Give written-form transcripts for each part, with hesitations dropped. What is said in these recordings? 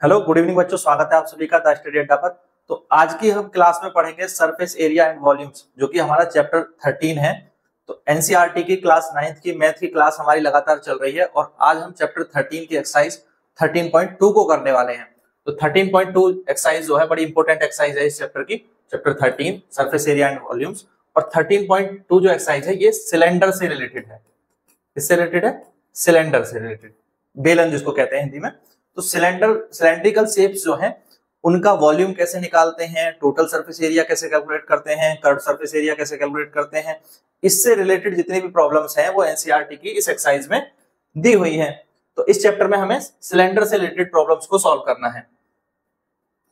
Hello good evening बच्चों, स्वागत है आप सभी का द स्टडी अड्डा पर। तो आज की हम क्लास में पढ़ेंगे सरफेस एरिया एंड वॉल्यूम्स, जो कि हमारा चैप्टर 13 है। तो एनसीईआरटी की क्लास 9th की मैथ की क्लास हमारी लगातार चल रही है और आज हम चैप्टर 13 की एक्सरसाइज 13.2 को करने वाले हैं। तो 13.2 एक्सरसाइज जो है बड़ी इंपॉर्टेंट एक्सरसाइज है इस चैप्टर की, chapter 13 surface area and volumes. और 13.2 जो एक्सरसाइज है ये सिलेंडर से रिलेटेड है। किससे रिलेटेड है? सिलेंडर से रिलेटेड, बेलन जिसको कहते हैं हिंदी में। तो सिलेंड्रिकल शेप्स जो हैं उनका वॉल्यूम कैसे निकालते हैं, टोटल सरफेस एरिया कैसे कैलकुलेट करते हैं, कर्व सरफेस एरिया कैसे कैलकुलेट करते हैं, इससे रिलेटेड जितनी भी प्रॉब्लम्स हैं वो एनसीईआरटी की इस एक्सरसाइज में दी हुई हैं। तो इस चैप्टर में हमें सिलेंडर से रिलेटेड प्रॉब्लम्स को सॉल्व करना है।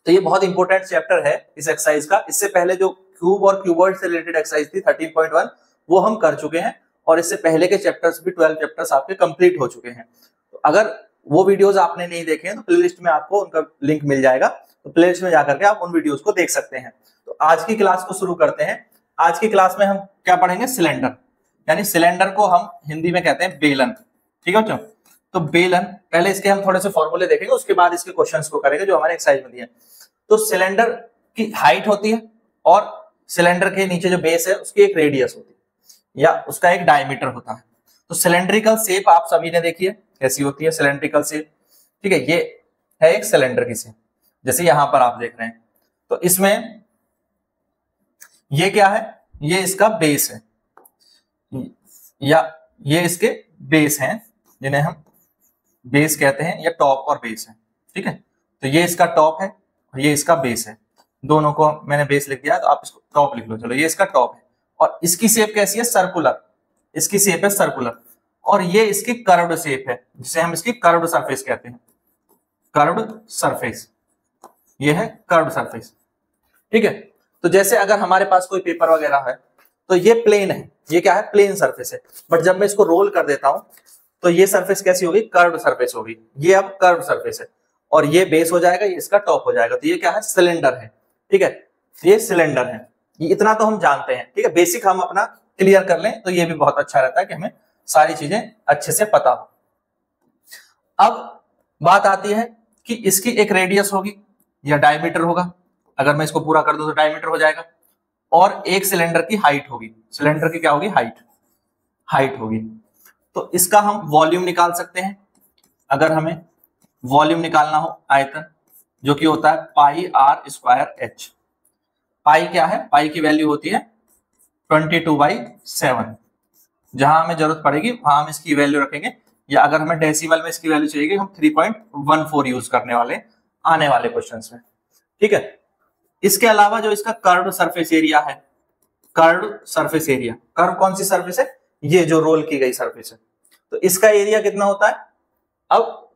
तो ये बहुत इंपॉर्टेंट चैप्टर है इस एक्सरसाइज का। इससे पहले जो क्यूब और क्यूबॉइड से रिलेटेड एक्सरसाइज थी 13.1 वो हम कर चुके हैं और इससे पहले के चैप्टर्स भी 12 चैप्टर्स आपके कंप्लीट हो चुके हैं। तो अगर वो वीडियोस आपने नहीं देखे हैं तो प्लेलिस्ट में आपको उनका लिंक मिल जाएगा, तो प्लेलिस्ट में जाकर के आप उन वीडियोस को देख सकते हैं। तो आज की क्लास को शुरू करते हैं। आज की क्लास में हम क्या पढ़ेंगे? सिलेंडर, यानी सिलेंडर को हम हिंदी में कहते हैं बेलन। ठीक है बच्चों? तो बेलन, पहले इसके हम थोड़े से फॉर्मूले देखेंगे, उसके बाद इसके क्वेश्चंस को करेंगे जो हमारे एक्सरसाइज में दिए हैं। तो सिलेंडर की हाइट होती है और सिलेंडर के नीचे जो बेस है उसकी एक रेडियस होती है या उसका एक डायमीटर होता है। तो सिलेंड्रिकल शेप आप सभी ने देखी है कैसी होती है सिलेंड्रिकल शेप। ठीक है, ये है एक सिलेंडर की शेप, जैसे यहां पर आप देख रहे हैं। तो इसमें ये क्या है? ये इसका बेस है या ये इसके बेस हैं, जिन्हें हम बेस कहते हैं, या टॉप और बेस है। ठीक है, तो ये इसका टॉप है और ये इसका बेस है। दोनों को मैंने बेस लिख दिया, तो आप इसको टॉप लिख लो। चलो, ये इसका टॉप है और इसकी शेप कैसी है? सर्कुलर। इसकी शेप है सर्कुलर और ये इसकी कर्व्ड शेप है, जिसे हम इसकी कर्व्ड सरफेस कहते हैं। कर्व्ड सरफेस, ये है कर्व्ड सरफेस। ठीक है, तो जैसे अगर हमारे पास कोई पेपर वगैरह है तो ये प्लेन है, ये क्या है? प्लेन सरफेस है। बट जब मैं इसको रोल कर देता हूं तो ये सरफेस कैसी होगी? कर्व्ड सरफेस होगी। ये अब कर्व्ड सरफेस है और ये बेस हो जाएगा, ये इसका टॉप हो जाएगा। तो ये क्या है? सिलेंडर है। ठीक है, ये सिलेंडर है। ये इतना तो हम जानते हैं। ठीक है, बेसिक हम अपना क्लियर कर लें तो ये भी बहुत अच्छा रहता है कि हमें सारी चीजें अच्छे से पता हो। अब बात आती है कि इसकी एक रेडियस होगी या डायमीटर होगा। अगर मैं इसको पूरा कर दूं तो डायमीटर हो जाएगा। और एक सिलेंडर की हाइट होगी। सिलेंडर की क्या होगी? हाइट होगी। तो इसका हम वॉल्यूम निकाल सकते हैं। अगर हमें वॉल्यूम निकालना हो, आयतन, जो कि होता है पाई आर स्क्वायर एच। पाई क्या है? पाई की वैल्यू होती है 22/7। जहां हमें जरूरत पड़ेगी वहां हम इसकी वैल्यू रखेंगे, या अगर हमें डेसिमल में इसकी वैल्यू चाहिए हम 3.14 यूज करने वाले आने वाले क्वेश्चंस में। ठीक है, इसके अलावा जो इसका कर्व्ड सरफेस एरिया है, कर्व्ड सरफेस एरिया, कर्व कौन सी सरफेस है? ये जो रोल की गई सरफेस है। तो इसका एरिया कितना होता है? अब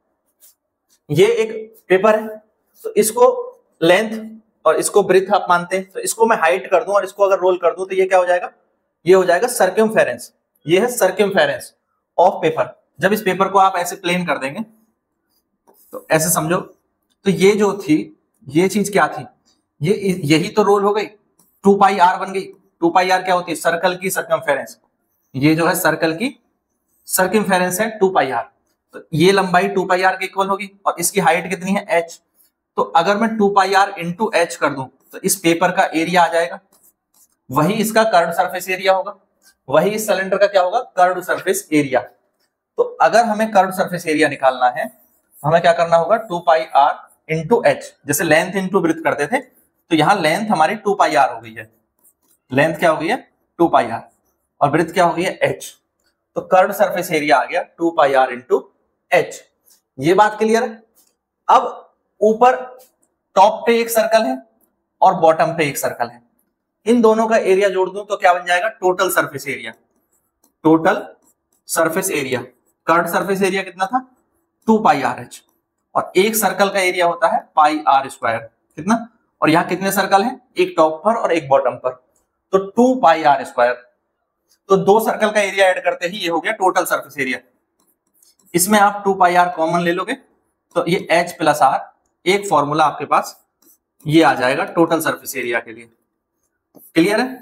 ये एक पेपर है तो इसको लेंथ और इसको ब्रेथ आप मानते हैं, तो इसको मैं हाइट कर दूं और इसको अगर रोल कर दूं तो ये क्या हो जाएगा? ये हो जाएगा सर्कमफेरेंस। ये है सर्कमफेरेंस ऑफ पेपर। जब इस पेपर को आप ऐसे प्लेन कर देंगे तो ऐसे समझो, तो ये जो थी, ये चीज क्या थी? ये यही तो रोल हो गई, 2πr बन गई। 2πr क्या होती है? सर्कल की सर्कमफेरेंस। ये जो है सर्कल की सर्कमफेरेंस है 2πr। तो ये लंबाई 2πr के इक्वल होगी और इसकी हाइट कितनी है? h। तो अगर मैं 2πr इंटू h कर दूं तो इस पेपर का एरिया आ जाएगा, वही इसका कर्व्ड सरफेस एरिया होगा, वही इस सिलेंडर का क्या होगा? Curved surface area. तो अगर हमें कर्व्ड सरफेस एरिया निकालना है तो हमें क्या करना होगा? 2πr into h। जैसे लेंथ इंटू ब्रेथ करते थे, तो यहां लेंथ हमारी 2πr हो गई है। लेंथ क्या हो गई है? 2πr और ब्रेथ क्या हो गई है? h। तो कर्व्ड सरफेस एरिया आ गया 2πr इंटू h। ये बात क्लियर है? अब ऊपर टॉप पे एक सर्कल है और बॉटम पे एक सर्कल है। इन दोनों का एरिया जोड़ दूं तो क्या बन जाएगा? Total surface area. Total surface area, curved surface area कितना था? 2πrh। और एक सर्कल का एरिया होता है पाई आर स्क्वायर। कितना? और यहां कितने सर्कल हैं? एक टॉप पर और एक बॉटम पर, तो 2πr स्क्वायर। तो दो सर्कल का एरिया ऐड करते ही ये हो गया टोटल सरफेस एरिया। इसमें आप 2πr कॉमन ले लोगे तो ये h प्लस r, एक फॉर्मूला आपके पास ये आ जाएगा टोटल सरफेस एरिया के लिए। क्लियर है?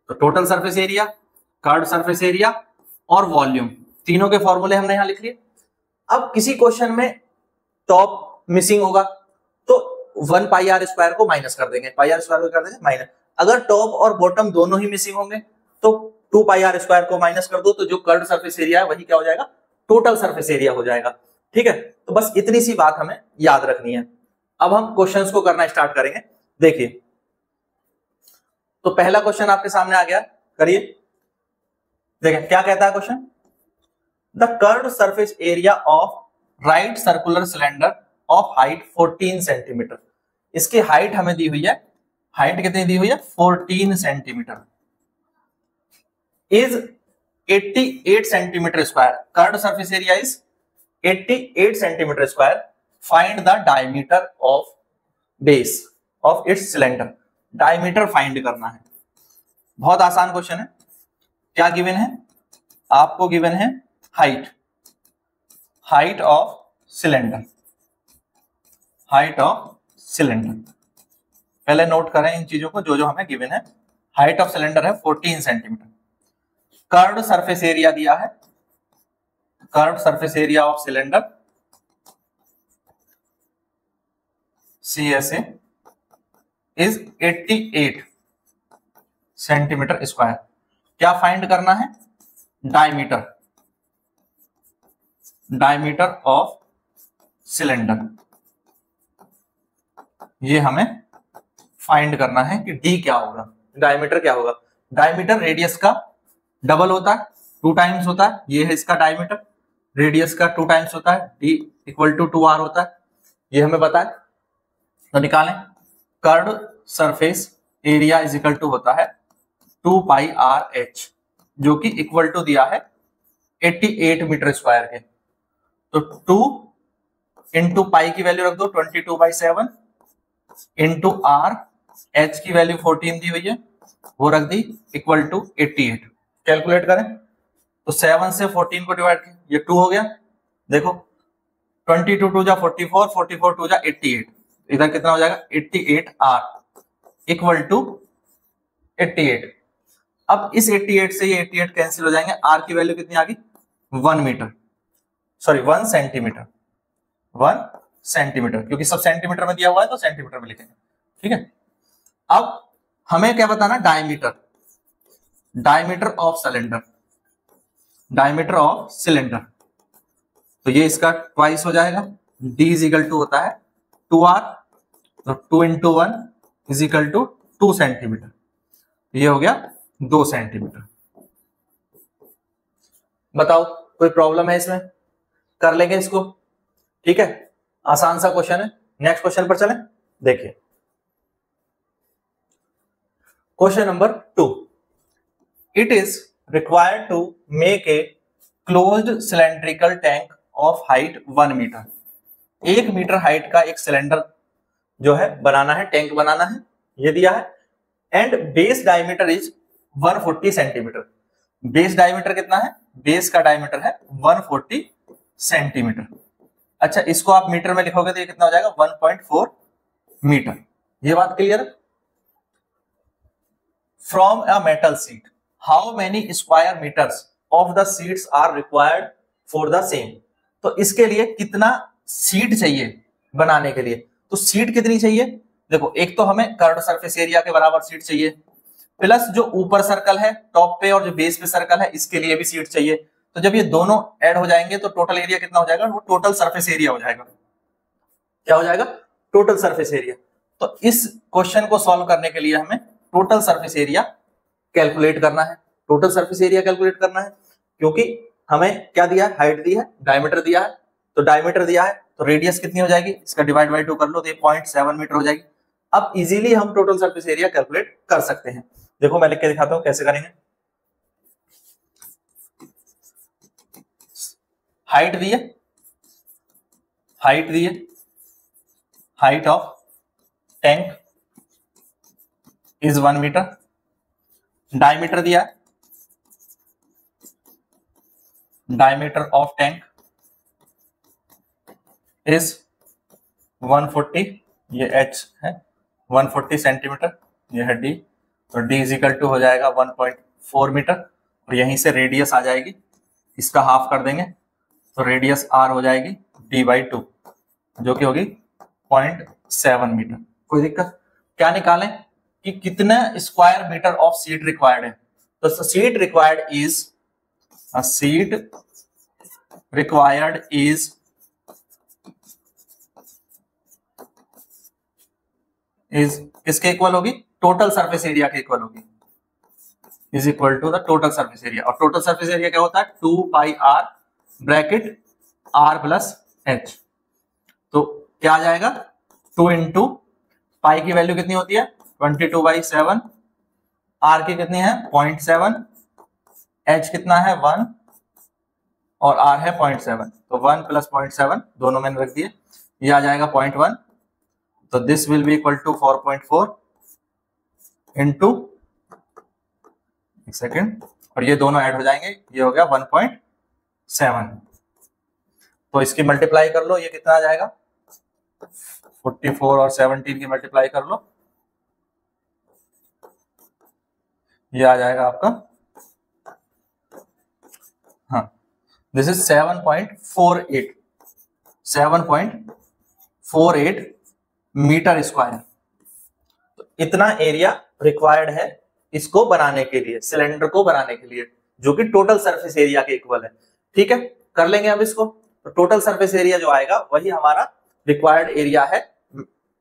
तो total surface area, curved surface area और वॉल्यूम, तीनों के फॉर्मूले हमने यहां लिख लिए। अब किसी क्वेश्चन में टॉप मिसिंग होगा तो 1 पाई आर स्क्वायर को माइनस कर देंगे, पाई आर स्क्वायर को कर देंगे माइनस। अगर टॉप और बॉटम दोनों ही मिसिंग होंगे तो 2 पाई आर स्क्वायर को माइनस कर दो, तो जो कर्व्ड सरफेस एरिया है वही क्या हो जाएगा, टोटल सरफेस एरिया हो जाएगा। ठीक है, तो बस इतनी सी बात हमें याद रखनी है। अब हम क्वेश्चंस को करना स्टार्ट करेंगे। देखिए, तो पहला क्वेश्चन आपके सामने आ गया, करिए। देखिए क्या कहता है question, the curved surface area of right circular cylinder of height 14 centimetre. इसकी हाइट हमें दी हुई है, हाइट कितनी दी हुई है, 14 centimetre, is 88 centimetre square. Curved surface area is 88 centimetre square. Find the diameter of base of its cylinder. Diameter find करना है। बहुत आसान क्वेश्चन है। क्या गिवन है आपको, गिवन है height, height of cylinder, height of cylinder. पहले नोट करें इन चीजों को जो जो हमें गिवन है। हाइट ऑफ सिलेंडर है 14 सेंटीमीटर। कर्व्ड सरफेस एरिया दिया है, curved surface area of cylinder CSA is 88 centimetre square. क्या फाइंड करना है, डायमीटर, डायमीटर ऑफ सिलेंडर। ये हमें फाइंड करना है कि डी क्या होगा, डायमीटर क्या होगा। डायमीटर रेडियस का डबल होता है, 2 टाइम्स होता है। ये है इसका डायमीटर, रेडियस का 2 टाइम्स होता है, डी इक्वल टू 2r होता है। ये हमें पता है, तो निकालें। Curved surface area is equal to होता है 2 पाई आर एच, जो कि इक्वल टू दिया है 88 मीटर स्क्वायर के। तो 2 इंटू पाई की वैल्यू रख दो 22/7 इंटू आर, एच की वैल्यू 14 दी हुई है वो रख दी, इक्वल टू 88। कैलकुलेट करें तो 7 से 14 को डिवाइड किया, ये 2 हो गया। देखो 22 2 जा 44, 44 2 जा 88, इधर कितना हो जाएगा 88 आर इक्वल टू 88। अब इस 88 से ये 88 कैंसिल हो जाएंगे, आर की वैल्यू कितनी आ गई 1 मीटर, सॉरी 1 सेंटीमीटर, 1 सेंटीमीटर, क्योंकि सब सेंटीमीटर में दिया हुआ है तो सेंटीमीटर में लिखेंगे। ठीक है, अब हमें क्या बताना, diameter, diameter of cylinder, diameter of cylinder. तो ये इसका ट्वाइस हो जाएगा, d इज इक्वल टू होता है 2r, तो 2 into 1 is equal to 2 centimetre. ये हो गया 2 सेंटीमीटर। बताओ कोई प्रॉब्लम है इसमें, कर लेंगे इसको। ठीक है, आसान सा क्वेश्चन है। नेक्स्ट क्वेश्चन पर चलें। देखिए question number 2, it is required to make a closed cylindrical tank of height 1 metre. 1 metre height का एक सिलेंडर जो है बनाना है, टैंक बनाना है, ये दिया है। And base diameter is 140 centimetre. Base diameter कितना है, बेस का डायमीटर है 140 सेंटीमीटर। अच्छा, इसको आप मीटर में लिखोगे तो ये कितना हो जाएगा 1.4 मीटर। ये बात क्लियर है। From a metal sheet how many square metres of the sheets are required for the same. तो इसके लिए कितना सीट चाहिए बनाने के लिए, तो सीट कितनी चाहिए, देखो एक तो हमें कर्व्ड सरफेस एरिया के बराबर सीट चाहिए, प्लस जो ऊपर सर्कल है टॉप पे और जो बेस पे सर्कल है इसके लिए भी सीट चाहिए। तो जब ये दोनों ऐड हो जाएंगे तो टोटल एरिया कितना हो जाएगा, वो टोटल सरफेस एरिया हो जाएगा। क्या हो जाएगा, टोटल सरफेस एरिया। तो इस क्वेश्चन को सॉल्व करने के लिए हमें टोटल सरफेस एरिया कैलकुलेट करना है, टोटल सरफेस एरिया कैलकुलेट करना है। क्योंकि हमें क्या दिया है, हाइट दी है, डायमीटर दिया है, तो डायमीटर दिया है तो रेडियस कितनी हो जाएगी, इसका डिवाइड बाई 2 कर लो तो ये 0.7 मीटर हो जाएगी। अब इजीली हम टोटल सरफेस एरिया कैलकुलेट कर सकते हैं। देखो मैं लिख के दिखाता हूं कैसे करेंगे। हाइट दी है, हाइट दी है, height of tank is 1 metre. Diameter दिया है, डायमीटर ऑफ टैंक इज 140, ये h है 140 सेंटीमीटर, ये है d, तो d इज इक्वल टू हो जाएगा 1.4 मीटर। और यहीं से रेडियस आ जाएगी, इसका हाफ कर देंगे तो रेडियस r हो जाएगी d/2, जो कि होगी 0.7 मीटर। कोई दिक्कत? क्या निकालें कि कितने square metre of sheet required है? तो सीट रिक्वायर्ड इज किसके इक्वल होगी? टोटल सरफेस एरिया के इक्वल होगी, is equal to the total surface area. और टोटल सरफेस एरिया क्या होता है? 2 pi r bracket r plus h। तो क्या आ जाएगा? 2 इंटू पाई की वैल्यू कितनी होती है? 22/7, r की कितनी है? 0.7, h कितना है? 1 और r है 0.7, तो 1 प्लस 0.7 दोनों मैंने रख दिए, ये आ जाएगा 0.1। तो this will be equal to 4.4 into, एक सेकेंड, और ये दोनों ऐड हो जाएंगे, ये हो गया 1.7। तो इसकी मल्टीप्लाई कर लो, ये कितना आ जाएगा? 44 और 17 की मल्टीप्लाई कर लो, ये आ जाएगा आपका, हाँ, दिस इज 7.48 मीटर स्क्वायर। तो इतना एरिया रिक्वायर्ड है इसको बनाने के लिए, सिलेंडर को बनाने के लिए, जो कि टोटल सरफेस एरिया के इक्वल है। ठीक है, कर लेंगे अब इसको। तो टोटल सरफेस एरिया जो आएगा वही हमारा रिक्वायर्ड एरिया है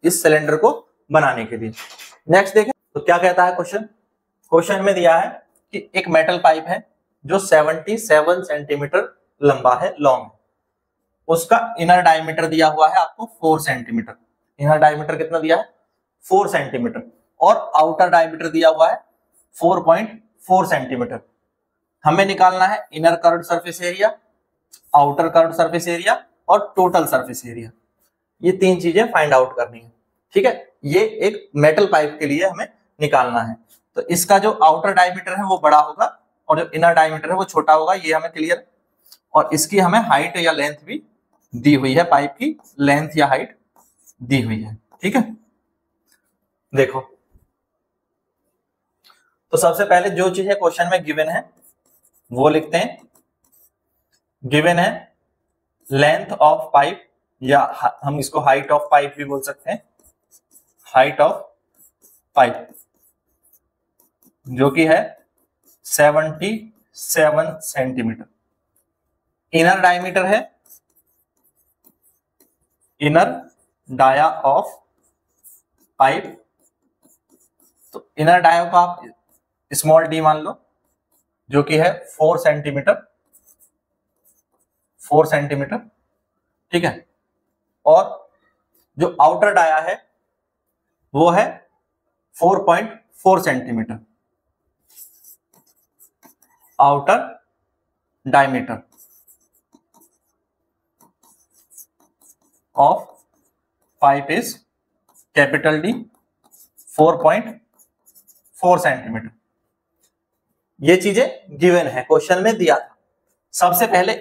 इस सिलेंडर को बनाने के लिए। नेक्स्ट देखें तो क्या कहता है क्वेश्चन। क्वेश्चन में दिया है कि एक मेटल पाइप है जो 77 सेंटीमीटर लंबा है, लॉन्ग है। उसका इनर डायमीटर दिया हुआ है आपको 4 सेंटीमीटर। इनर डायमीटर कितना दिया है? 4 सेंटीमीटर। और आउटर डायमीटर दिया हुआ है 4.4 सेंटीमीटर। हमें निकालना है inner curved surface area, outer curved surface area और टोटल सरफेस एरिया। ये तीन चीजें फाइंड आउट करनी है। ठीक है, ये एक मेटल पाइप के लिए हमें निकालना है। तो इसका जो आउटर डायमीटर है वो बड़ा होगा और जो इनर डायमीटर है वो छोटा होगा, ये हमें क्लियर। और इसकी हमें हाइट या लेंथ भी दी हुई है, पाइप की लेंथ या हाइट दी हुई है। ठीक है, देखो तो सबसे पहले जो चीज है क्वेश्चन में गिवन है वो लिखते हैं। गिवन है लेंथ ऑफ पाइप, या हम इसको हाइट ऑफ पाइप भी बोल सकते हैं, हाइट ऑफ पाइप, जो कि है 77 सेंटीमीटर। इनर डायमीटर है, इनर डाया ऑफ पाइप, तो इनर डाया को आप स्मॉल डी मान लो, जो कि है 4 सेंटीमीटर, 4 सेंटीमीटर। ठीक है, और जो आउटर डाया है वो है 4.4 centimetre, outer diameter of pipe is capital D 4.4 centimetre. ये चीजें गिवन है, क्वेश्चन में दिया था। सबसे पहले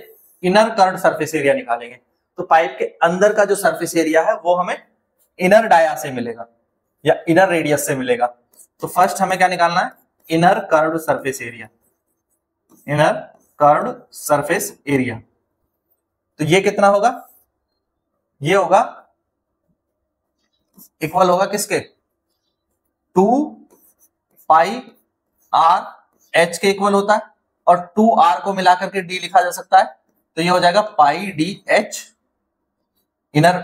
इनर कर्व्ड सरफेस एरिया निकालेंगे। तो पाइप के अंदर का जो सरफेस एरिया है वो हमें इनर डाया से मिलेगा या इनर रेडियस से मिलेगा। तो फर्स्ट हमें क्या निकालना है? Inner curved surface area, inner curved surface area. तो ये कितना होगा? ये होगा इक्वल होगा किसके? 2 पाई r h के इक्वल होता है, और 2r को मिलाकर के d लिखा जा सकता है। तो ये हो जाएगा पाई डी एच। इनर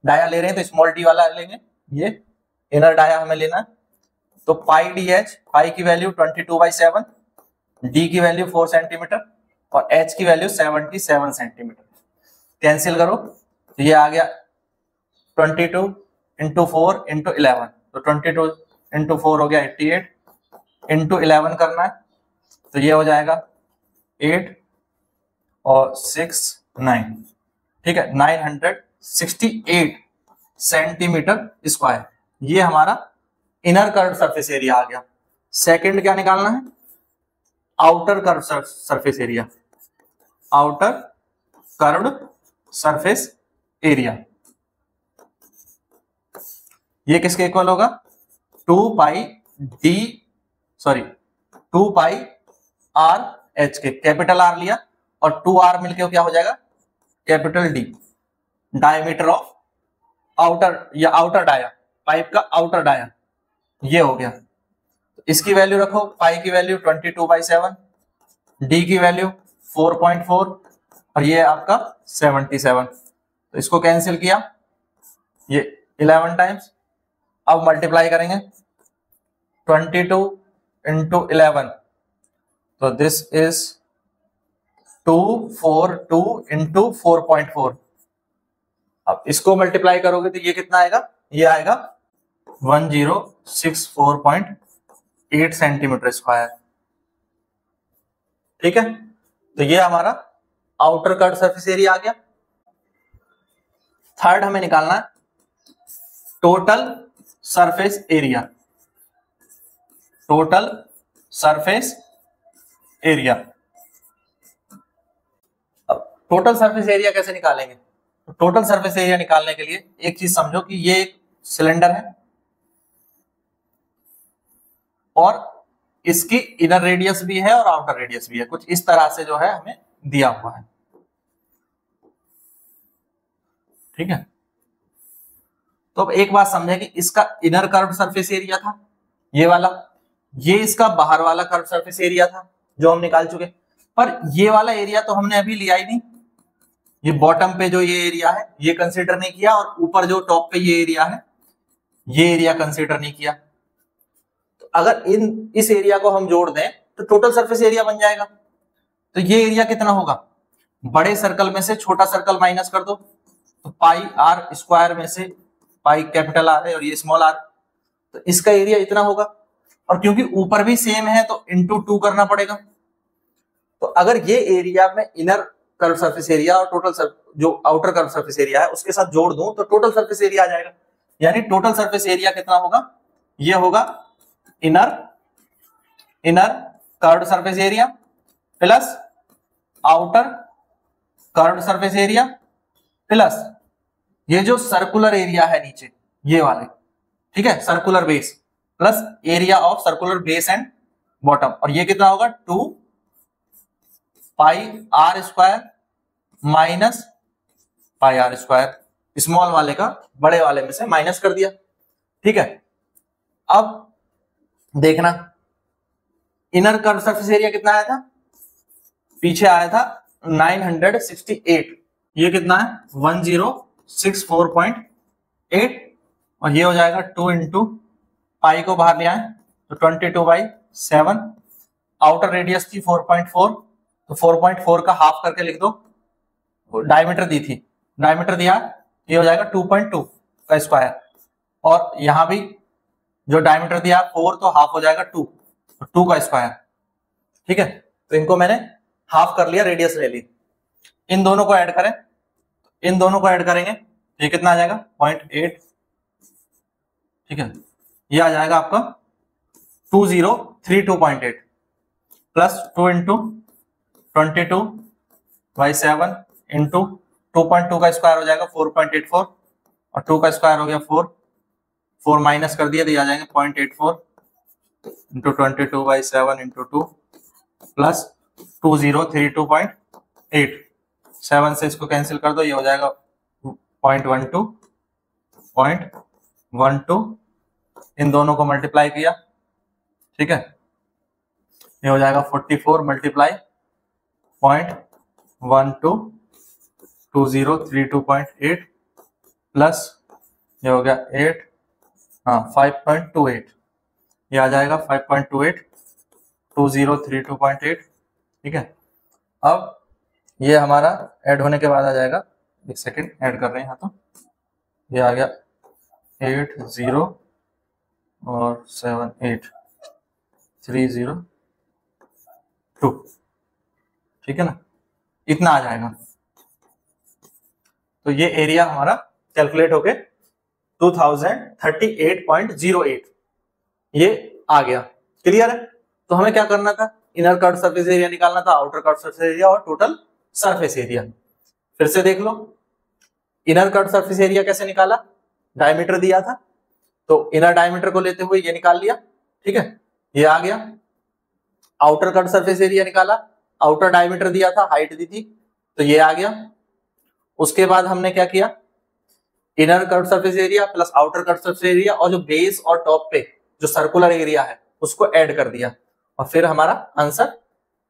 डाया ले रहे हैं तो स्मॉल डी वाला लेंगे, ये इनर डाया हमें लेना है। तो पाई डी एच, पाई की वैल्यू 22/7, डी की वैल्यू 4 सेंटीमीटर और h की वैल्यू 77 सेंटीमीटर। कैंसिल करो तो ये आ गया 22 इंटू 4 इंटू 11, तो 22 इंटू 4 हो गया 88, इंटू 11 करना है तो ये हो जाएगा 8 और 6 9। ठीक है, 968 सेंटीमीटर स्क्वायर, ये हमारा इनर कर्व्ड सरफेस एरिया आ गया। सेकंड क्या निकालना है? Outer curved surface area, outer curved surface area. ये किसके इक्वल होगा? 2 पाई r h के, कैपिटल R लिया और 2r मिलके क्या हो जाएगा? Capital D, diameter of outer या आउटर डाया, पाइप का आउटर डाया ये हो गया। तो इसकी वैल्यू रखो, पाई की वैल्यू 22/7, डी की वैल्यू 4.4 और ये आपका 77। तो इसको कैंसिल किया, ये 11 टाइम्स। अब मल्टीप्लाई करेंगे 22 into 11, तो दिस इज 242 into 4.4। अब इसको मल्टीप्लाई करोगे तो ये कितना आएगा, ये आएगा 1064.8 सेंटीमीटर स्क्वायर। ठीक है, तो ये हमारा आउटर कर्व सरफेस एरिया आ गया। थर्ड हमें निकालना है total surface area. Total surface area. अब टोटल सरफेस एरिया कैसे निकालेंगे? तो टोटल सरफेस एरिया निकालने के लिए एक चीज समझो कि ये एक सिलेंडर है और इसकी इनर रेडियस भी है और आउटर रेडियस भी है, कुछ इस तरह से जो है हमें दिया हुआ है। ठीक है, तो अब एक बात समझे कि इसका इनर कर्व सरफेस एरिया था ये वाला, ये इसका बाहर वाला कर्व सरफेस एरिया था जो हम निकाल चुके, पर ये वाला एरिया तो हमने अभी लिया ही नहीं। ये बॉटम पे जो ये एरिया है ये कंसीडर नहीं किया और ऊपर जो टॉप पे ये एरिया है ये एरिया कंसीडर नहीं किया। तो अगर इस एरिया को हम जोड़ दें तो टोटल सरफेस एरिया बन जाएगा। तो ये एरिया कितना होगा, बड़े सर्कल में से छोटा सर्कल माइनस कर दो, तो पाई आर स्क्वायर में से पाई कैपिटल आर है और ये स्मॉल आर, तो इसका एरिया इतना होगा। और क्योंकि ऊपर भी सेम है तो इंटू 2 करना पड़ेगा। तो अगर ये एरिया में इनर कर्व सरफेस एरिया और टोटल जो आउटर कर्व सरफेस एरिया है उसके साथ जोड़ दूं तो टोटल सरफेस एरिया आ जाएगा। यानी टोटल सरफेस एरिया कितना होगा, ये होगा inner curved surface area plus outer curved surface area plus ये जो सर्कुलर एरिया है नीचे ये वाले, ठीक है, circular base plus area of circular base and bottom, और ये कितना होगा 2 pi are square minus pi are square. Small वाले का बड़े वाले में से माइनस कर दिया। ठीक है, अब देखना इनर कर्व सरफेस एरिया कितना आया था, पीछे आया था 968, ये कितना है 1064.8 और ये हो जाएगा 2 इंटू पाई को बाहर ले आए तो 22/7। आउटर रेडियस थी 4.4 तो 4.4 का हाफ करके लिख दो, डायमीटर दी थी, डायमीटर दिया ये हो जाएगा 2.2 का स्क्वायर, और यहां भी जो डायमीटर दिया 4 तो हाफ हो जाएगा 2 का स्क्वायर। ठीक है, तो इनको मैंने हाफ कर लिया, रेडियस ले ली। इन दोनों को ऐड करें, इन दोनों को ऐड करेंगे ये कितना आ जाएगा 0.8। ठीक है, ये आ जाएगा आपका 2032.8 प्लस 2 इंटू 22/7 इंटू 2.2 का स्क्वायर हो जाएगा 4.84 और 2 का स्क्वायर हो गया 4 माइनस कर दिया तो ये आ जाएंगे 0.84 इंटू 22/7 इंटू 2 प्लस 2032.8। 7 से इसको कैंसिल कर दो, ये हो जाएगा 0.12 इन दोनों को मल्टीप्लाई किया। ठीक है, ये हो जाएगा 44 मल्टीप्लाई 0.12 2032.8 प्लस ये हो गया 8 5.28, ये आ जाएगा 5.28 2032.8। ठीक है, अब ये हमारा ऐड होने के बाद आ जाएगा, एक सेकेंड ऐड कर रहे हैं यहाँ, तो ये आ गया 8 0 और 7 8 302। ठीक है ना, इतना आ जाएगा। तो ये एरिया हमारा कैलकुलेट होके 2038.08 ये आ गया। क्लियर है? तो हमें क्या करना था, इनर कर्व सरफेस एरिया निकालना था, आउटर कर्व सरफेस एरिया और टोटल सरफेस एरिया। फिर से देख लो, इनर कर्व सरफेस एरिया कैसे निकाला, डायमीटर दिया था तो इनर डायमीटर को लेते हुए ये निकाल लिया। ठीक है, ये आ गया। आउटर कर्व सरफेस एरिया निकाला, आउटर डायमीटर दिया था, हाइट दी थी तो ये आ गया। उसके बाद हमने क्या किया, inner curve surface area plus outer curve surface area, और जो बेस और टॉप पे जो सर्कुलर एरिया है उसको ऐड कर दिया और फिर हमारा आंसर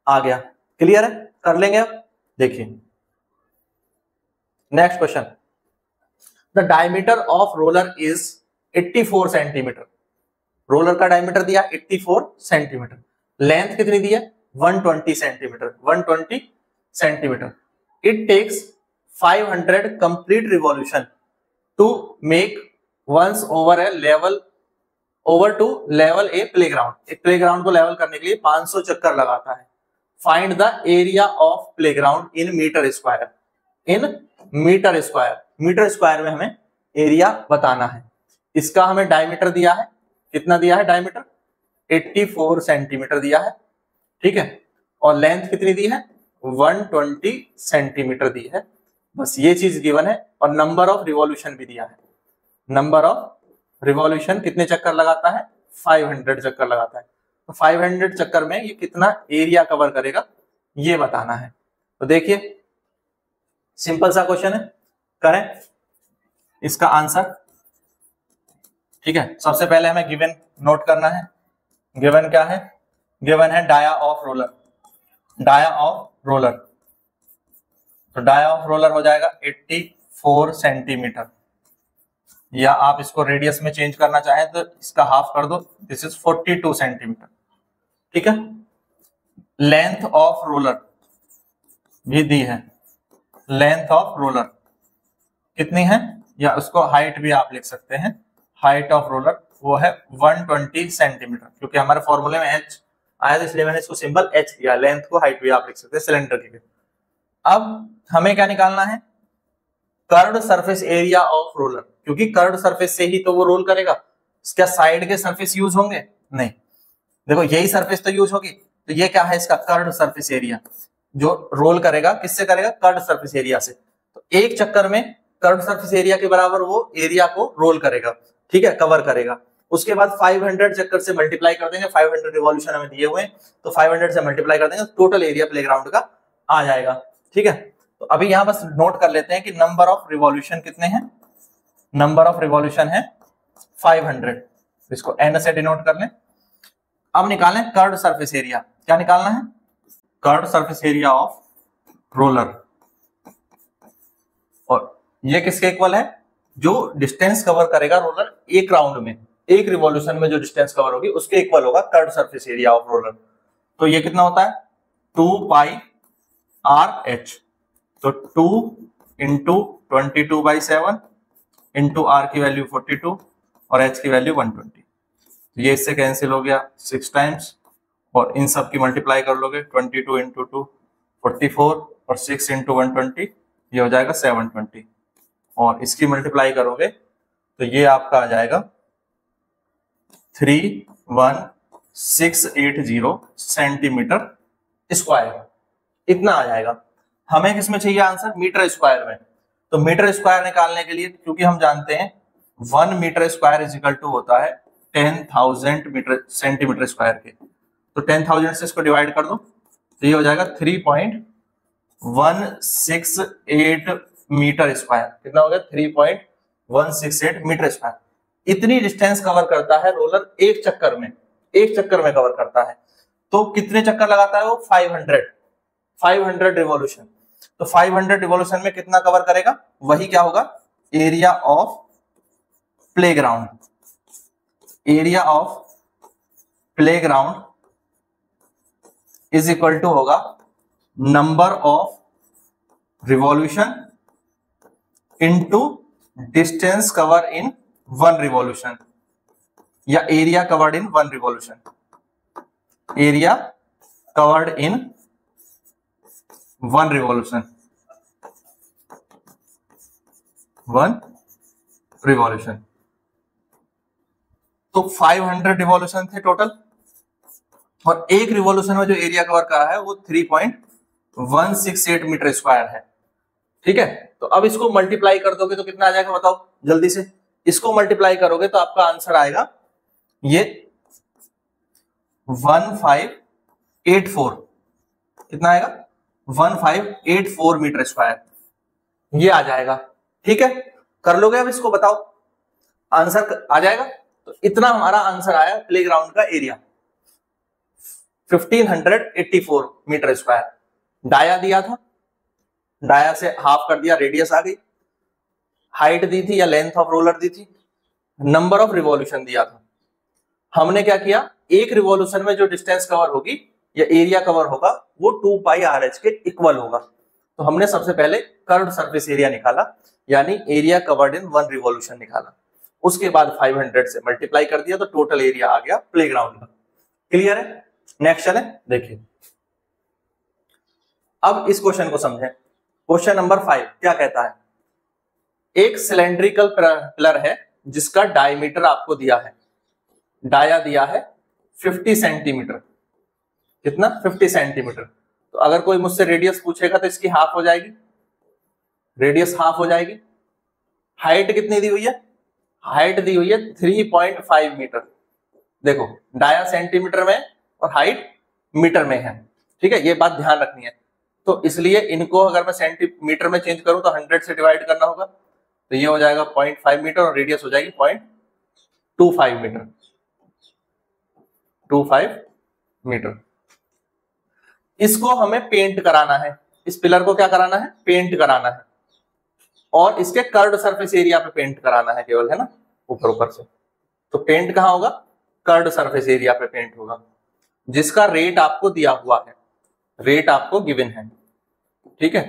आ गया। क्लियर है? कर लेंगे अब। देखिए next question, the diameter of roller is 84 centimetre. Roller का डायमीटर दिया 84 सेंटीमीटर, लेंथ कितनी दी है 120 centimetre, 120 centimetre. It takes 500 complete revolution to make once over a level over to level a playground. एक प्लेग्राउंड को लेवल करने के लिए 500 चक्कर लगाता है। Find the area of playground in metre square. In metre square, metre square में हमें एरिया बताना है। इसका हमें डायमीटर दिया है, कितना दिया है डायमीटर 84 सेंटीमीटर दिया है, ठीक है, और लेंथ कितनी दी है 120 सेंटीमीटर दी है। बस ये चीज गिवन है, और नंबर ऑफ रिवॉल्यूशन भी दिया है। नंबर ऑफ रिवॉल्यूशन कितने चक्कर लगाता है 500 चक्कर लगाता है। तो 500 चक्कर में ये कितना एरिया कवर करेगा ये बताना है। तो देखिए सिंपल सा क्वेश्चन है, करें इसका आंसर। ठीक है, सबसे पहले हमें गिवन नोट करना है। गिवन क्या है? गिवन है dia of roller. Dia of roller, तो डाया ऑफ रोलर हो जाएगा 84 सेंटीमीटर, या आप इसको रेडियस में चेंज करना चाहें तो इसका हाफ कर दो, दिस इज 42 सेंटीमीटर। ठीक है, लेंथ ऑफ रोलर भी दी है। लेंथ ऑफ रोलर कितनी है, या उसको हाइट भी आप लिख सकते हैं। हाइट ऑफ रोलर वो है 120 सेंटीमीटर, क्योंकि हमारे फॉर्मूले में एच आया था इसलिए मैंने इसको सिंबल एच दिया। लेंथ को हाइट भी आप लिख सकते हैं सिलेंडर के लिए। अब हमें क्या निकालना है? Curved surface area of roller, क्योंकि कर्व्ड सरफेस से ही तो वो रोल करेगा। क्या साइड के सरफेस यूज होंगे? नहीं, देखो यही सरफेस तो यूज होगी। तो ये क्या है इसका कर्व्ड सरफेस एरिया, जो रोल करेगा किससे करेगा? कर्व्ड सरफेस एरिया से। तो एक चक्कर में कर्व्ड सरफेस एरिया के बराबर वो एरिया को रोल करेगा, ठीक है, कवर करेगा। उसके बाद 500 चक्कर से मल्टीप्लाई कर देंगे, 500 रिवॉल्यूशन हमें दिए हुए हैं, तो 500 से मल्टीप्लाई कर देंगे, टोटल एरिया प्लेग्राउंड का आ जाएगा। ठीक है, तो अभी यहां बस नोट कर लेते हैं कि नंबर ऑफ रिवॉल्यूशन कितने हैं। नंबर ऑफ रिवॉल्यूशन है 500, इसको n से डिनोट कर लें। अब निकालें कर्व्ड सरफेस एरिया। क्या निकालना है? Curved surface area of roller, और ये किसके इक्वल है? जो डिस्टेंस कवर करेगा रोलर एक राउंड में, एक रिवॉल्यूशन में जो डिस्टेंस कवर होगी उसके इक्वल होगा curved surface area of roller. तो ये कितना होता है 2 पाई आर एच। तो 2 इंटू 22/7 इंटू आर की वैल्यू 42 और एच की वैल्यू 120। तो ये इससे कैंसिल हो गया 6 टाइम्स, और इन सब की मल्टीप्लाई कर लोगे 22 इंटू 2 44 और 6 इंटू 120 ये हो जाएगा 720, और इसकी मल्टीप्लाई करोगे तो ये आपका आ जाएगा 31680 सेंटीमीटर स्क्वायर। इतना आ जाएगा। हमें किसमें चाहिए आंसर? मीटर स्क्वायर में। तो मीटर स्क्वायर निकालने के लिए, क्योंकि हम जानते हैं 1 metre square is equal to होता है 10,000 मीटर सेंटीमीटर स्क्वायर के, तो 10,000 से इसको डिवाइड कर दो तो ये हो जाएगा 3.168 मीटर स्क्वायर। कितना हो गया? 3.168 मीटर स्क्वायर। इतनी डिस्टेंस कवर करता है रोलर एक चक्कर में, एक चक्कर में कवर करता है। तो कितने चक्कर लगाता है वो? 500 रिवॉल्यूशन। तो 500 रिवॉल्यूशन में कितना कवर करेगा? वही क्या होगा? Area of playground. Area of playground is equal to होगा number of revolution into distance cover in 1 revolution, या area covered in 1 revolution. Area covered in 1 revolution, 1 revolution. तो 500 रिवॉल्यूशन थे टोटल, और एक रिवॉल्यूशन में जो एरिया कवर कर रहा है वो 3.168 मीटर स्क्वायर है। ठीक है, तो अब इसको मल्टीप्लाई कर दोगे तो कितना आ जाएगा बताओ जल्दी से। इसको मल्टीप्लाई करोगे तो आपका आंसर आएगा ये 1584। कितना आएगा? 1584 मीटर स्क्वायर ये आ जाएगा। ठीक है, कर लोगे अब इसको, बताओ आंसर आ जाएगा। तो इतना हमारा आंसर आया प्लेग्राउंड का एरिया 1584 मीटर स्क्वायर। डाया दिया था, डाया से हाफ कर दिया, रेडियस आ गई, हाइट दी थी या लेंथ ऑफ रोलर दी थी, नंबर ऑफ रिवॉल्यूशन दिया था। हमने क्या किया, एक रिवॉल्यूशन में जो डिस्टेंस कवर होगी या एरिया कवर होगा वो 2 पाई RH के इक्वल होगा। तो हमने सबसे पहले कर्व्ड सरफेस एरिया निकाला, यानी एरिया कवर्ड इन 1 रिवॉल्यूशन निकाला। उसके बाद 500 से मल्टीप्लाई कर दिया तो टोटल एरिया आ गया प्लेग्राउंड का। क्लियर है? नेक्स्ट चले, देखिए अब इस क्वेश्चन को समझें। क्वेश्चन नंबर 5 क्या कहता है, एक सिलेंड्रिकल पिलर है जिसका डायमीटर आपको दिया है, डाया दिया है 50 सेंटीमीटर। कितना? 50 सेंटीमीटर। तो अगर कोई मुझसे रेडियस पूछेगा तो इसकी हाफ हो जाएगी, रेडियस हाफ हो जाएगी। हाइट कितनी दी हुई है? हाइट दी हुई है 3.5 मीटर। देखो डाया सेंटीमीटर में और हाइट मीटर में है, ठीक है, ये बात ध्यान रखनी है। तो इसलिए इनको अगर मैं सेंटीमीटर में चेंज करूं तो 100 से डिवाइड करना होगा, तो ये हो जाएगा 0.5 मीटर और रेडियस हो जाएगी 0.25 मीटर, 25 मीटर। इसको हमें पेंट कराना है, इस पिलर को क्या कराना है? पेंट कराना है, और इसके कर्व्ड सरफेस एरिया पे पेंट कराना है केवल, है ना, ऊपर ऊपर से। तो पेंट कहां होगा? कर्व्ड सरफेस एरिया पे पेंट होगा, जिसका रेट आपको दिया हुआ है, रेट आपको गिवन है, ठीक है।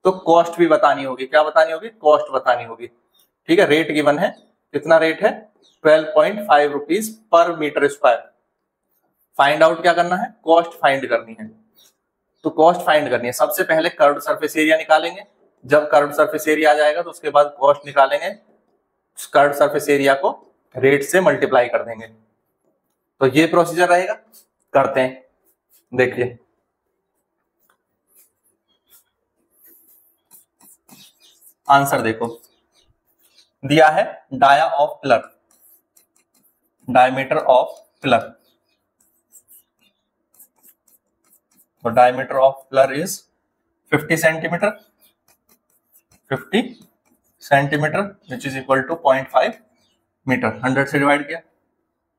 तो कॉस्ट भी बतानी होगी, क्या बतानी होगी? कॉस्ट बतानी होगी, ठीक है। रेट गिवन है, कितना रेट है? 12.5 rupees per metre square. Find out क्या करना है? कॉस्ट फाइंड करनी है। तो कॉस्ट फाइंड करनी है, सबसे पहले कर्व्ड सरफेस एरिया निकालेंगे, जब कर्व्ड सरफेस एरिया आ जाएगा तो उसके बाद कॉस्ट निकालेंगे, कर्व्ड सरफेस एरिया को रेट से मल्टीप्लाई कर देंगे। तो ये प्रोसीजर रहेगा, करते हैं, देखिए। आंसर देखो, दिया है dia of pillar, diameter of pillar. तो diameter of pillar is 50 centimetre, 50 centimetre which is equal to 0.5 metre. 100 से डिवाइड किया।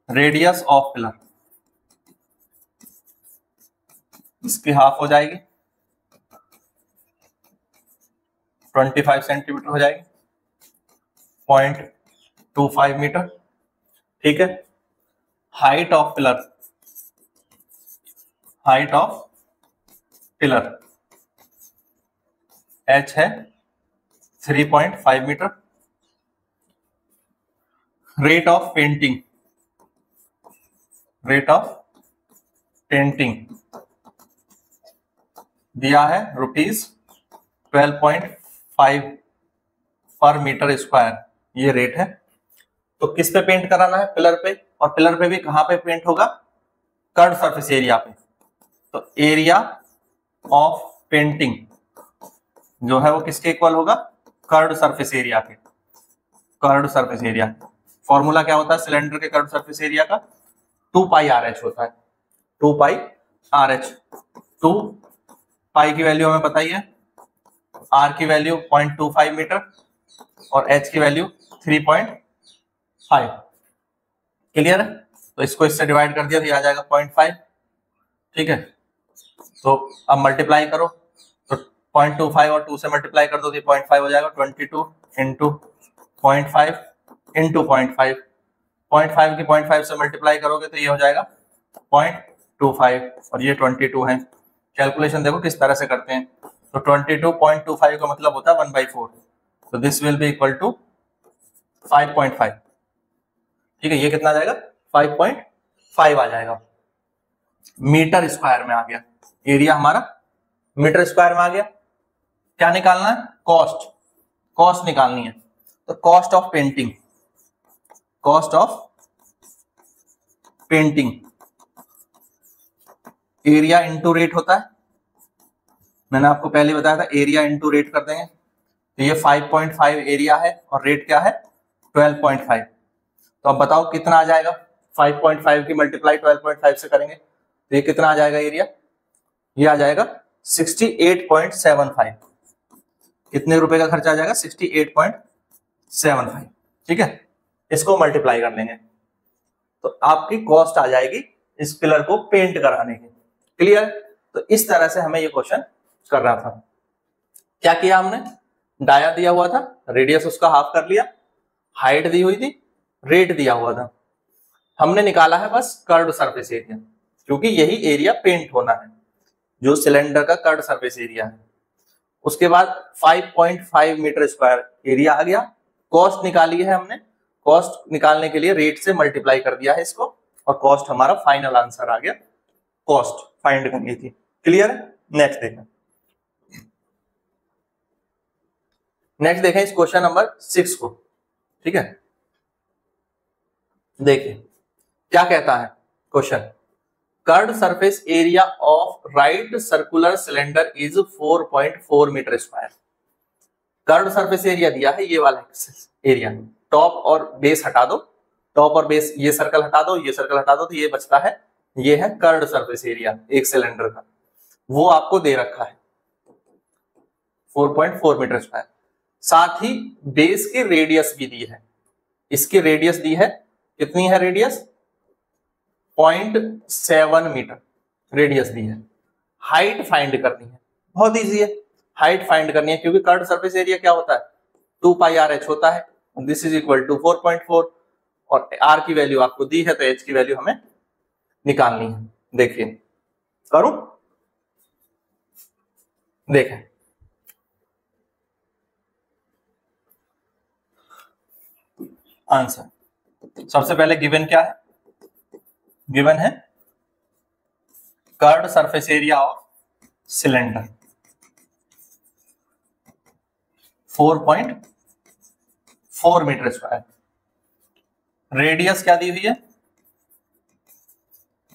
रेडियस ऑफ पिलर, इसकी हाफ हो जाएगी, 25 सेंटीमीटर हो जाएगी, 0.25 मीटर, ठीक है। Height of pillar, height of pillar h है 3.5 metre. Rate of painting, rate of painting दिया है ₹12.5 पर मीटर स्क्वायर, ये रेट है। तो किस पे पेंट कराना है? पिलर पे। और पिलर पे भी कहां पे पेंट होगा? कर्व्ड सरफेस एरिया पे। तो एरिया ऑफ पेंटिंग जो है वो किसके इक्वल होगा? कर्व्ड सरफेस एरिया के। कर्व्ड सरफेस एरिया फॉर्मूला क्या होता है सिलेंडर के कर्व्ड सरफेस एरिया का? 2 पाई RH होता है, 2 पाई RH। 2 पाई की वैल्यू हमें पता ही है, R की वैल्यू 0.25 मीटर और H की वैल्यू 3.5। क्लियर है? तो इसको इससे डिवाइड कर दिया तो आ जाएगा 0.5, ठीक है। तो अब मल्टीप्लाई करो, तो 0.25 और 2 से मल्टीप्लाई कर दो तो 0.5 हो जाएगा। 22 इंटू 0.5 इंटू 0.5, 0.5 की 0.5 से मल्टीप्लाई करोगे तो ये हो जाएगा 0.25 और ये 22 है। कैलकुलेशन देखो किस तरह से करते हैं। तो 22.25 का मतलब होता है 1/4, तो this will be equal to 5.5, ठीक है। ये कितना आ जाएगा? 5.5 आ जाएगा। मीटर स्क्वायर में आ गया, एरिया हमारा मीटर स्क्वायर में आ गया। क्या निकालना है? कॉस्ट, कॉस्ट निकालनी है। तो cost of painting, cost of painting area into rate होता है। मैंने आपको पहले बताया था एरिया इंटू रेट कर देंगे। तो ये 5.5 एरिया है और रेट क्या है? 12.5। तो अब बताओ कितना आ जाएगा? 5.5 की मल्टीप्लाई 12.5 से करेंगे तो ये कितना आ जाएगा एरिया? ये आ जाएगा 68.75। कितने रुपए का खर्चा आ जाएगा? 68.75 75, ठीक है, इसको मल्टीप्लाई कर लेंगे तो आपकी कॉस्ट आ जाएगी इस पिलर को पेंट कराने की। क्लियर? तो इस तरह से हमें ये क्वेश्चन करना था। क्या किया हमने, डाया दिया हुआ था, रेडियस उसका हाफ कर लिया, हाइट दी हुई थी, रेट दिया हुआ था, हमने निकाला है बस कर्व्ड सरफेस एरिया, क्योंकि यही एरिया पेंट होना है जो सिलेंडर का कर्व्ड सरफेस एरिया है। उसके बाद 5.5 मीटर स्क्वायर एरिया आ गया। कॉस्ट निकाली है हमने, कॉस्ट निकालने के लिए रेट से मल्टीप्लाई कर दिया है इसको, और कॉस्ट हमारा फाइनल आंसर आ गया, कॉस्ट फाइंड करनी थी। क्लियर? नेक्स्ट देखें, नेक्स्ट देखें इस क्वेश्चन नंबर 6 को। ठीक है, देखिए क्या कहता है question, curved surface area of right circular cylinder is 4.4 metre square. Curved surface area दिया है, ये वाला एरिया, टॉप और बेस हटा दो, टॉप और बेस ये सर्कल हटा दो, ये सर्कल हटा दो, तो ये बचता है, ये है कर्व्ड सरफेस एरिया एक सिलेंडर का, वो आपको दे रखा है 4.4 मीटर स्क्वायर। साथ ही बेस की रेडियस भी दी है, इसकी रेडियस दी है, कितनी है रेडियस, 0.7 मीटर रेडियस दी है। हाइट फाइंड करनी है, बहुत इजी है, हाइट फाइंड करनी है, क्योंकि कर्व्ड सरफेस एरिया क्या होता है, 2 पाई आर एच होता है, दिस इज इक्वल टू 4.4, और आर की वैल्यू आपको दी है तो एच की वैल्यू हमें निकालनी है। देखिए करूं, देखें आंसर, सबसे पहले गिवन क्या है, गिवन है curved surface area of cylinder 4.4 metre square, radius क्या दी हुई है,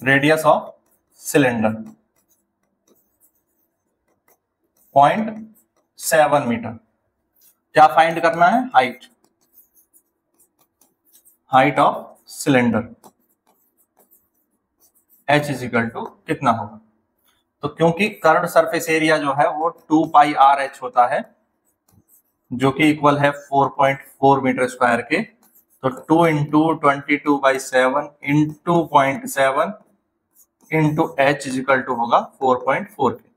रेडियस ऑफ सिलेंडर 0.7 मीटर। क्या फाइंड करना है, height, height of cylinder h is equal to कितना होगा, तो क्योंकि कर्व्ड सरफेस एरिया जो है वो 2 पाई आर एच होता है, जो कि इक्वल है 4.4 मीटर स्क्वायर के, तो 2 into 22/7 into 0.7 into h is equal to होगा 4.4 के,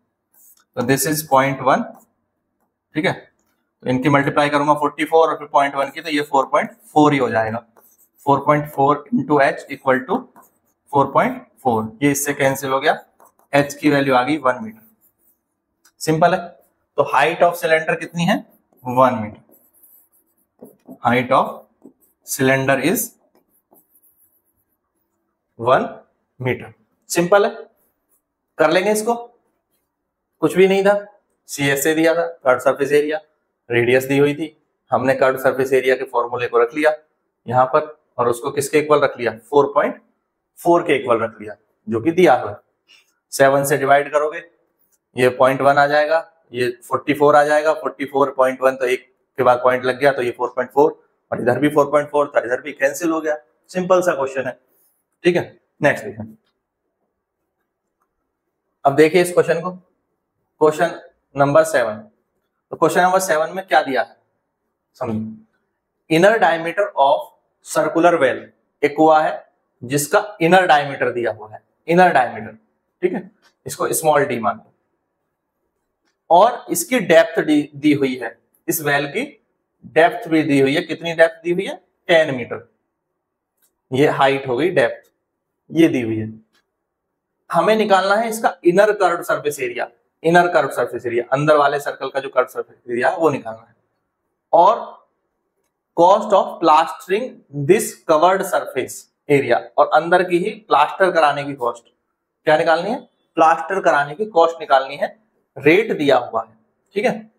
तो दिस इज 0.1। ठीक है, तो इनकी मल्टीप्लाई करूंगा 44 और फिर 0.1 की, तो ये 4.4 ही हो जाएगा, 4.4 इंटू h इक्वल टू 4.4, ये इससे कैंसिल हो गया, h की वैल्यू आ गई 1 मीटर। सिंपल है, तो हाइट ऑफ सिलेंडर कितनी है, 1 metre, height of cylinder is 1 metre. Simple है, कर लेंगे इसको, कुछ भी नहीं था, CSA दिया था, कर्व्ड सरफेस एरिया, रेडियस दी हुई थी, हमने कर्व्ड सरफेस एरिया के फॉर्मूले को रख लिया यहां पर, और उसको किसके इक्वल रख लिया, 4.4 के इक्वल रख लिया, जो कि दिया हुआ है। 7 से डिवाइड करोगे, ये 0.1 आ जाएगा, ये 44 आ जाएगा, 44.1 तो एक के बाद पॉइंट लग गया, तो ये 4.4, और इधर भी 4.4 था, इधर भी कैंसिल हो गया। सिंपल सा क्वेश्चन है। ठीक है, नेक्स्ट देखिए, अब देखिए इस क्वेश्चन को, क्वेश्चन नंबर 7। तो क्वेश्चन नंबर 7 में क्या दिया है समझिए, inner diameter of circular well, एक कुआ है जिसका इनर डायमीटर दिया हुआ है, इनर डायमीटर, ठीक है, इसको स्मॉल डी मान लो, और इसकी डेप्थ दी हुई है, इस वेल की डेप्थ भी दी हुई है, कितनी डेप्थ दी हुई है, 10 मीटर, ये हाइट हो गई, डेप्थ ये दी हुई है। हमें निकालना है इसका inner curved surface area, inner curved surface area, अंदर वाले सर्कल का जो कर्व्ड सरफेस एरिया है वो निकालना है, और cost of plastering this curved surface area, और अंदर की ही प्लास्टर कराने की कॉस्ट क्या निकालनी है, प्लास्टर कराने की कॉस्ट निकालनी है, रेट दिया हुआ है। ठीक है,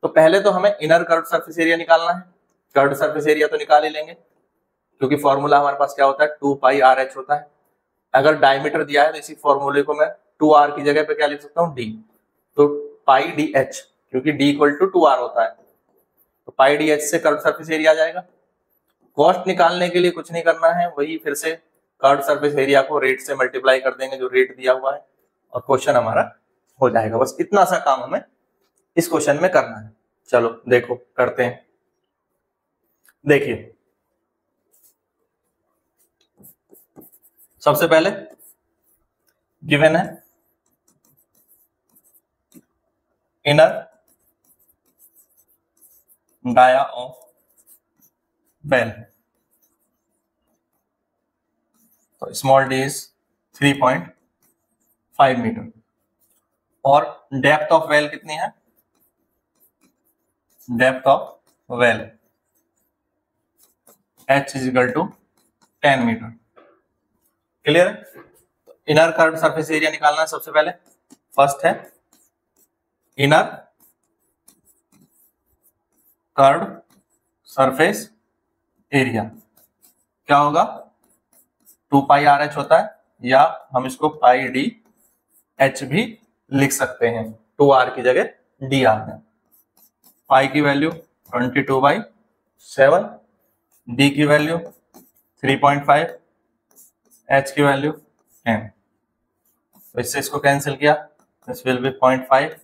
तो पहले तो हमें इनर कर्व्ड सरफेस एरिया निकालना है, कर्व्ड सरफेस एरिया तो निकाल ही लेंगे, क्योंकि फॉर्मूला हमारे पास क्या होता है, 2 पाई आर एच होता है। अगर डायमीटर दिया है तो इसी फॉर्मूले को मैं 2r की जगह पे क्या लिख सकता हूँ, d, तो पाई डी एच, क्योंकि d इक्वल टू 2r होता है, तो पाई डी एच से कर्व्ड सरफेस एरिया आ जाएगा। कॉस्ट निकालने के लिए कुछ नहीं करना है, वही फिर से कर्व्ड सरफेस एरिया को रेट से मल्टीप्लाई कर देंगे, जो रेट दिया हुआ है, और क्वेश्चन हमारा हो जाएगा। बस इतना सा काम हमें इस क्वेश्चन में करना है। चलो देखो करते हैं। देखिए सबसे पहले गिवन है इनर डाया ऑफ वेल, तो स्मॉल डी इज 3.5 मीटर और डेप्थ ऑफ वेल कितनी है, depth of well h is equal to 10 metre. Clear है? तो इनर कर्व्ड सरफेस एरिया निकालना है सबसे पहले। फर्स्ट है इनर कर्व्ड सरफेस एरिया, क्या होगा 2 पाई आर एच होता है, या हम इसको पाई डी एच भी लिख सकते हैं, 2r की जगह dr है। पाई की वैल्यू 22/7, डी की वैल्यू 3.5, एच की वैल्यू 10। तो इससे इसको कैंसिल किया, दिस विल बी 0.5,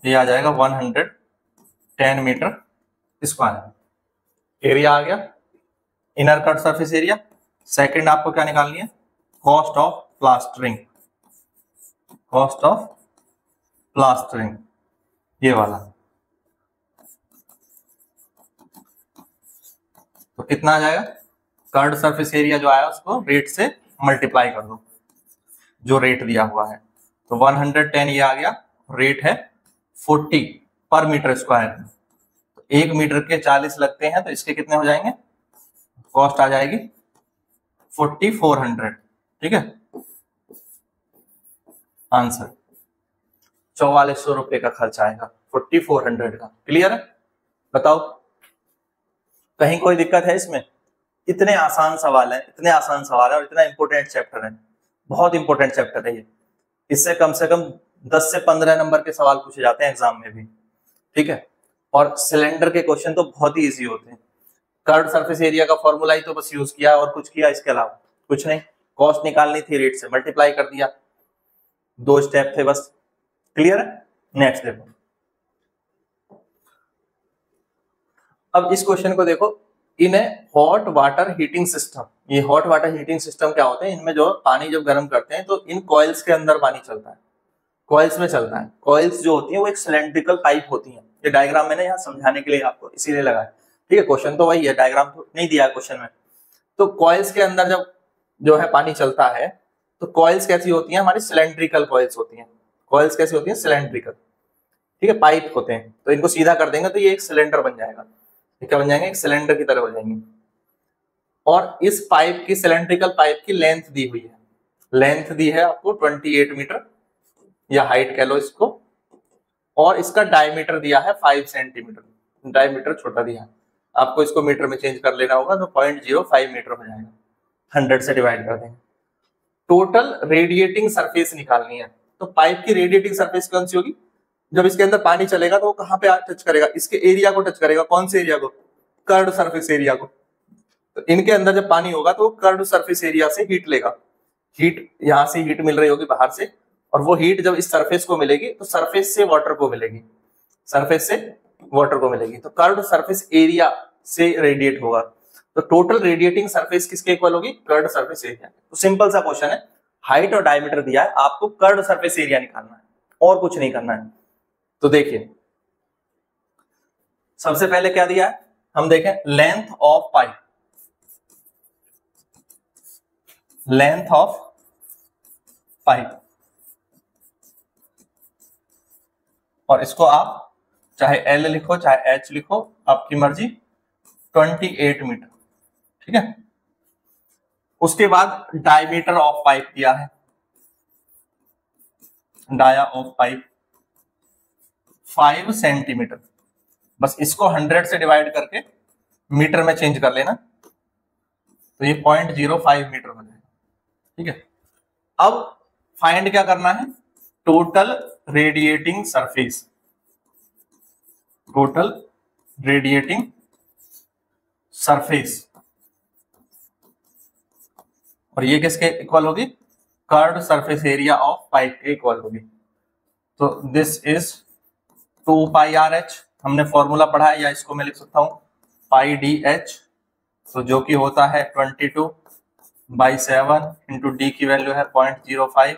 ये आ जाएगा 110 मीटर स्क्वायर। एरिया आ गया inner cut surface area. Second आपको क्या निकालनी है, cost of plastering, cost of plastering ये वाला। तो कितना आ जाएगा, कर्व्ड सरफेस एरिया जो आया उसको रेट से मल्टीप्लाई कर दो, जो रेट दिया हुआ है। तो 110 ये आ गया, रेट है 40 पर मीटर स्क्वायर। तो 1 मीटर के 40 लगते हैं, तो इसके कितने हो जाएंगे, कॉस्ट आ जाएगी 4400। ठीक है, आंसर 4400 रुपए का खर्च आएगा 4400 का। क्लियर है? बताओ कहीं कोई दिक्कत है इसमें? इतने आसान सवाल है, इतने आसान सवाल है और इतना इंपॉर्टेंट चैप्टर है, बहुत इंपॉर्टेंट चैप्टर है ये। इससे कम 10 से 15 नंबर के सवाल पूछे जाते हैं एग्जाम में भी। ठीक है, और सिलेंडर के क्वेश्चन तो बहुत ही इजी होते हैं। कर्व्ड सरफेस एरिया का फॉर्मूला ही तो बस यूज किया और कुछ किया, इसके अलावा कुछ नहीं। कॉस्ट निकालनी थी, रेट से मल्टीप्लाई कर दिया, 2 स्टेप थे बस। क्लियर है? नेक्स्ट देखो, अब इस क्वेश्चन को देखो, in a hot water heating system. ये हॉट वाटर हीटिंग सिस्टम क्या होते हैं, इनमें जो पानी जब गर्म करते हैं तो इन कॉइल्स के अंदर पानी चलता है, कॉइल्स में चलता है। कॉइल्स जो होती है वो एक सिलेंड्रिकल पाइप होती है। ये डायग्राम मैंने यहाँ समझाने के लिए आपको इसीलिए लगाया। ठीक है, क्वेश्चन तो वही है, डायग्राम तो नहीं दिया है क्वेश्चन में। तो कॉइल्स के अंदर जब जो है पानी चलता है तो कॉइल्स कैसी होती है, हमारी सिलेंड्रिकल कॉइल्स होती हैं। कॉइल्स कैसी होती है, सिलेंड्रिकल। ठीक है, पाइप होते हैं, तो इनको सीधा कर देंगे तो ये एक सिलेंडर बन जाएगा। क्या बन जाएंगे, एक सिलेंडर की तरह हो जाएंगे। और इस पाइप की, सिलेंड्रिकल पाइप की लेंथ दी हुई है, लेंथ दी है आपको 28 मीटर या हाइट कह लो इसको, और इसका डायमीटर दिया है 5 सेंटीमीटर। डायमीटर छोटा दिया है, आपको इसको मीटर में चेंज कर लेना होगा, तो 0.05 मीटर हो जाएगा, 100 से डिवाइड कर देंगे। टोटल रेडिएटिंग सरफेस निकालनी है। तो पाइप की रेडिएटिंग सरफेस कौन सी होगी, जब इसके अंदर पानी चलेगा तो वो कहां पे टच करेगा, इसके एरिया को टच करेगा। कौन से एरिया को, कर्व्ड सरफेस एरिया को। तो इनके अंदर जब पानी होगा तो वो कर्व्ड सरफेस एरिया से हीट लेगा। हीट यहां से हीट मिल रही होगी बाहर से, और वो हीट जब इस सरफेस को मिलेगी तो सरफेस से वाटर को मिलेगी, सरफेस से वाटर को मिलेगी। तो कर्व्ड सरफेस एरिया से रेडिएट होगा। तो टोटल रेडिएटिंग सरफेस किसके इक्वल होगी, कर्व्ड सरफेस एरिया। तो सिंपल सा क्वेश्चन है, हाइट और डायमीटर दिया है, आपको कर्व्ड सरफेस एरिया निकालना है और कुछ नहीं करना है। तो देखिए सबसे पहले क्या दिया है, हम देखें length of pipe, length of pipe, और इसको आप चाहे L लिखो चाहे H लिखो, आपकी मर्जी, 28 मीटर। ठीक है, उसके बाद डायमीटर ऑफ पाइप दिया है, डाया ऑफ पाइप 5 सेंटीमीटर। बस इसको 100 से डिवाइड करके मीटर में चेंज कर लेना, तो ये 0.05 मीटर हो जाएगा। ठीक है, अब फाइंड क्या करना है, total radiating surface, total radiating surface, और ये किसके इक्वल होगी, curved surface area of pipe के इक्वल होगी। तो this is 2 pi r H, हमने फॉर्मूला पढ़ा है, या इसको मैं लिख सकता हूं पाई डी एच तो जो कि होता है 22/7 इंटू डी की वैल्यू है 0.05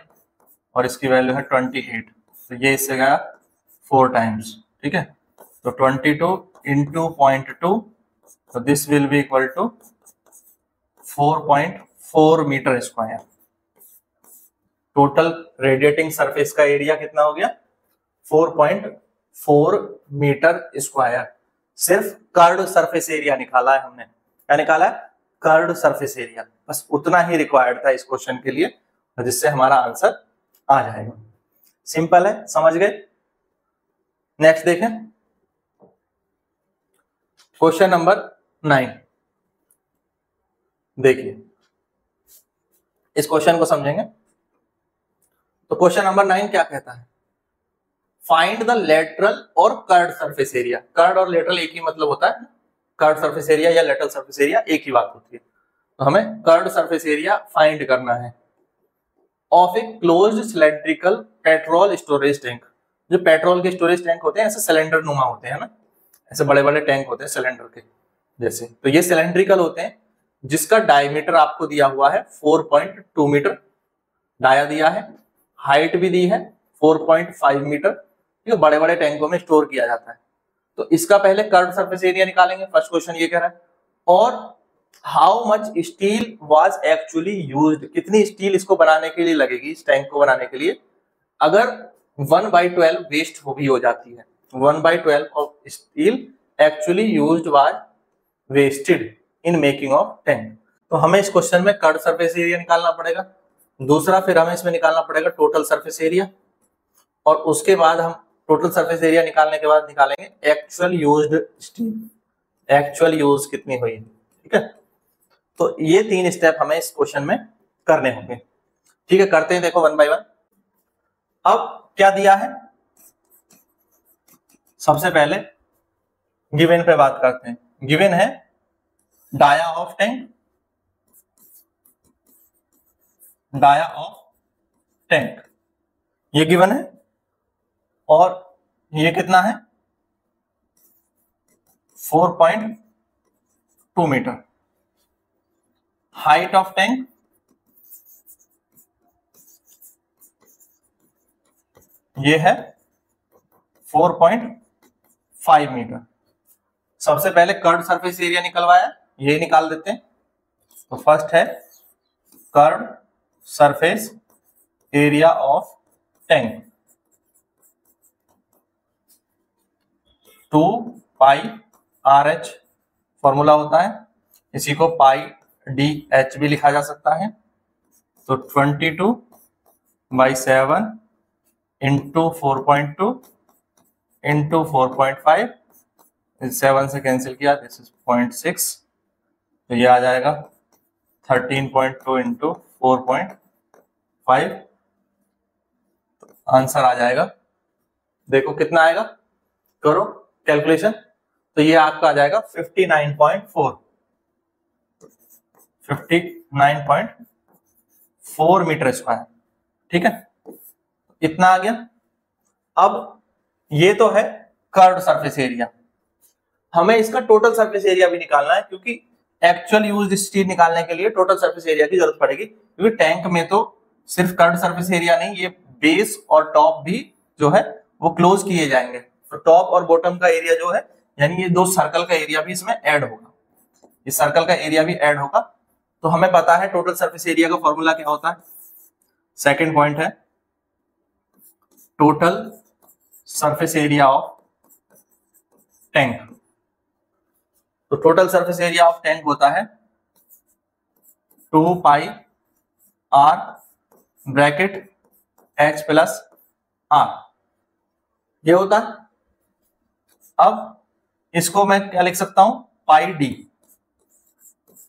और इसकी वैल्यू है 28, तो ये इससे गया 4 टाइम्स, ठीक है। तो 22 इंटू 0.2, तो this will be equal to 4.4 metre square. Total radiating surface का एरिया कितना हो गया? 4.4 मीटर स्क्वायर। सिर्फ कर्व्ड सरफेस एरिया निकाला है हमने। क्या निकाला है? Curved surface area. बस उतना ही रिक्वायर्ड था इस क्वेश्चन के लिए, जिससे हमारा आंसर आ जाएगा। सिंपल है, समझ गए। नेक्स्ट देखें, क्वेश्चन नंबर 9। देखिए, इस क्वेश्चन को समझेंगे। तो क्वेश्चन नंबर 9 क्या कहता है? फाइंड द लेटरल और कर्व्ड सरफेस एरिया। कर्व्ड और लेटरल एक ही मतलब होता है। कर्व्ड सरफेस एरिया या लेटरल सरफेस एरिया एक ही बात होती है। तो हमें कर्व्ड सरफेस एरिया फाइंड करना है of A closed cylindrical petrol storage tank. जो पेट्रोल के स्टोरेज टैंक होते हैं ऐसे सिलेंडर नुमा होते हैं ना, ऐसे बड़े बड़े टैंक होते हैं सिलेंडर के जैसे। तो ये सिलेंड्रिकल होते हैं, जिसका डायमीटर आपको दिया हुआ है 4.2 मीटर डाया दिया है, हाइट भी दी है 4.5 मीटर। ठीक है, बड़े बड़े टैंकों में स्टोर किया जाता है। तो इसका पहले कर्व्ड सरफेस एरिया निकालेंगे। फर्स्ट क्वेश्चन ये कह रहा है, और how much steel was actually used. कितनी स्टील इसको बनाने के लिए लगेगी, इस टैंक को बनाने के लिए, अगर 1/12 वेस्ट भी हो जाती है। 1/12 of steel actually used was wasted in making of tank. तो हमें इस क्वेश्चन में कर्व्ड सरफेस एरिया निकालना पड़ेगा। दूसरा फिर हमें इसमें निकालना पड़ेगा टोटल सरफेस एरिया, और उसके बाद हम टोटल सरफेस एरिया निकालने के बाद निकालेंगे actual used steel. Actual use कितनी हुई, ठीक है। तो ये 3 स्टेप हमें इस क्वेश्चन में करने होंगे। ठीक है, करते हैं, देखो 1 बाय 1। अब क्या दिया है, सबसे पहले गिवन पे बात करते हैं। गिवन है dia of tank, dia of tank ये गिवन है, और ये कितना है 4.2 मीटर। हाइट ऑफ टैंक ये है 4.5 मीटर। सबसे पहले कर्व्ड सरफेस एरिया निकलवाया, ये निकाल देते हैं। तो फर्स्ट है curved surface area of tank 2πRH formula होता है, इसी को πDH भी लिखा जा सकता है। तो 22/7 इंटू 4.2 इंटू 4.5, 7 से कैंसिल किया, दिस इज 0.6, तो ये आ जाएगा 13.2 इंटू 4.5, आंसर आ जाएगा। देखो कितना आएगा, करो कैलकुलेशन। तो ये आपका आ जाएगा 59.4 मीटर स्क्वायर। ठीक है, इतना आ गया। अब ये तो है कर्व्ड सरफेस एरिया, हमें इसका टोटल सरफेस एरिया भी निकालना है, क्योंकि एक्चुअल यूज्ड स्टील निकालने के लिए टोटल सरफेस एरिया की जरूरत पड़ेगी। क्योंकि टैंक में तो सिर्फ कर्व्ड सरफेस एरिया नहीं, ये बेस और टॉप भी जो है वो क्लोज किए जाएंगे। तो टॉप और बॉटम का एरिया जो है, यानी ये 2 सर्कल का एरिया भी इसमें ऐड होगा, इस सर्कल का एरिया भी ऐड होगा। तो हमें पता है टोटल सरफेस एरिया का फॉर्मूला क्या होता है। सेकंड पॉइंट है total surface area of tank. तो total surface area of tank होता है 2πR bracket H plus R, ये होता है। अब इसको मैं क्या लिख सकता हूं, πD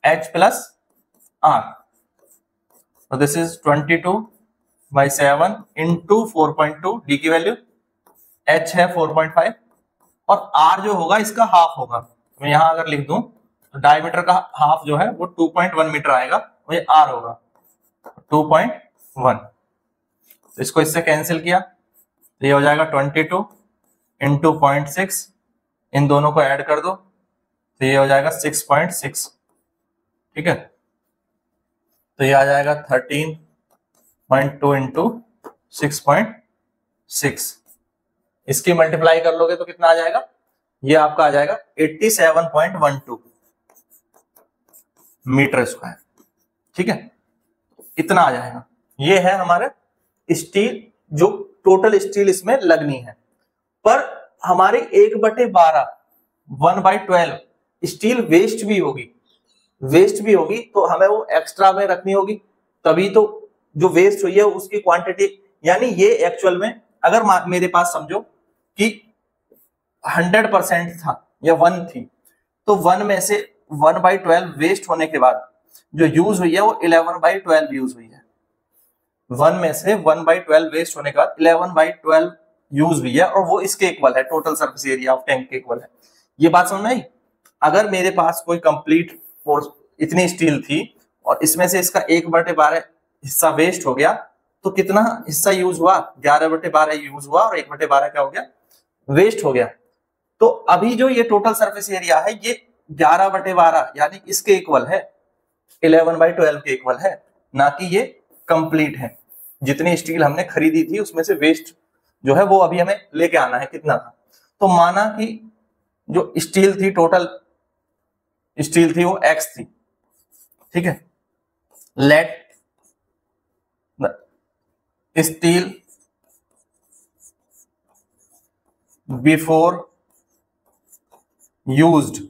H प्लस R। तो दिस इज 22/7 इंटू 4.2, डी की वैल्यू, H है 4.5, और R जो होगा इसका हाफ होगा। मैं यहां अगर लिख दूं तो डायमीटर का हाफ जो है वो 2.1 मीटर आएगा, वो ये R होगा 2.1। तो इसको इससे कैंसिल किया, तो ये हो जाएगा 22 इंटू 0.6, इन दोनों को ऐड कर दो तो ये हो जाएगा 6.6। ठीक है, तो ये आ जाएगा 13.2 इंटू 6.6, इसकी मल्टीप्लाई कर लोगे तो कितना आ जाएगा, ये आपका आ जाएगा 87.12 मीटर स्क्वायर। ठीक है, इतना आ जाएगा। ये है हमारे स्टील, जो टोटल स्टील इसमें लगनी है। पर हमारी 1/12 1/12 स्टील वेस्ट भी होगी, तो हमें वो एक्स्ट्रा में रखनी होगी, तभी तो जो वेस्ट हुई है उसकी क्वांटिटी, यानी ये एक्चुअल में अगर मेरे पास समझो कि 100% था या 1 थी, तो 1 में से 1/12 वेस्ट होने के बाद जो यूज हुई है वो 11/12 यूज हुई है। 1 में से 1/12 वेस्ट होने के बाद 11/12 यूज हुई है, और वो इसके इक्वल है, total surface area of tank के इक्वल है। ये बात समझ में आई? अगर मेरे पास कोई कंप्लीट इतनी स्टील थी और इसमें से इसका 1/12 हिस्सा वेस्ट हो गया, तो कितना हिस्सा यूज हुआ, 11/12 यूज हुआ और 1/12 क्या हो गया, वेस्ट हो गया। तो अभी जो ये टोटल सरफेस एरिया है ये 11/12 यानी इसके इक्वल है, 11/12 के इक्वल है, ना कि ये कंप्लीट है। जितनी स्टील हमने खरीदी थी उसमें से वेस्ट जो है वो अभी हमें लेके आना है, कितना था। तो माना कि जो स्टील थी, टोटल स्टील थी वो X थी। ठीक है, let steel before used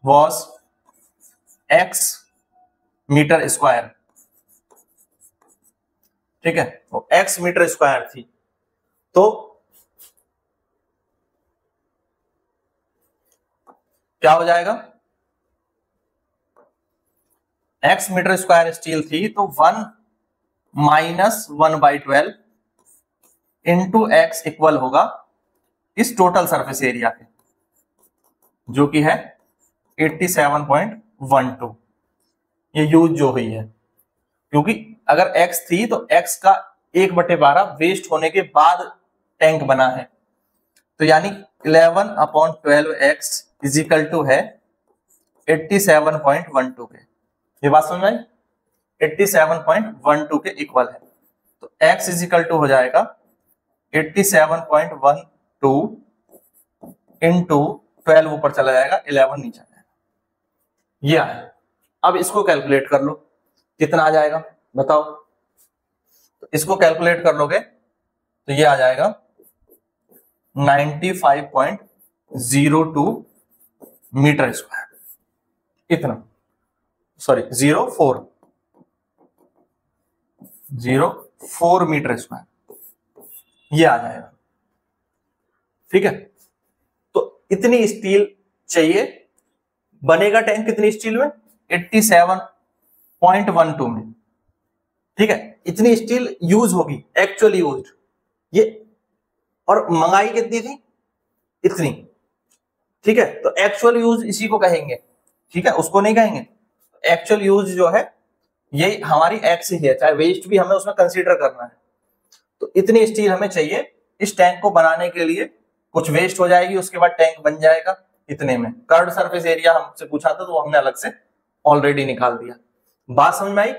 was X metre square. ठीक है, वो X मीटर स्क्वायर थी, तो क्या हो जाएगा, X मीटर स्क्वायर स्टील थी तो 1 माइनस 1/12 इंटू X इक्वल होगा इस टोटल सरफेस एरिया के, जो कि है 87.12। ये यूज जो हुई है, क्योंकि अगर X थी तो X का 1/12 वेस्ट होने के बाद टैंक बना है, तो यानी 11/12X इज इक्वल टू है 87.12 के। ये बात समझ में आई? 87.12 के इक्वल है, तो X इज इक्वल टू हो जाएगा 87.12 इंटू 12 ऊपर चला जाएगा, 11 नीचे आ जाएगा। ये आया। अब इसको कैलकुलेट कर लो, कितना आ जाएगा बताओ। तो इसको कैलकुलेट कर लोगे तो ये आ जाएगा 95.02 मीटर स्क्वायर, इतना, सॉरी 04 मीटर स्क्वायर, ये आ जाएगा। ठीक है, तो इतनी स्टील चाहिए, बनेगा टैंक कितनी स्टील में, 87.12 में। ठीक है, इतनी स्टील यूज होगी, एक्चुअली यूज्ड ये, और मंगाई कितनी थी, इतनी। ठीक है, तो एक्चुअल यूज इसी को कहेंगे। ठीक है, उसको नहीं कहेंगे। एक्चुअल यूज जो है ये हमारी X ही है, चाहे वेस्ट भी हमें उसमें कंसीडर करना है। तो इतनी स्टील हमें चाहिए इस टैंक को बनाने के लिए, कुछ वेस्ट हो जाएगी, उसके बाद टैंक बन जाएगा इतने में। कर्व्ड सरफेस एरिया हमसे पूछा था तो हमने अलग से ऑलरेडी निकाल दिया। बात समझ में आई?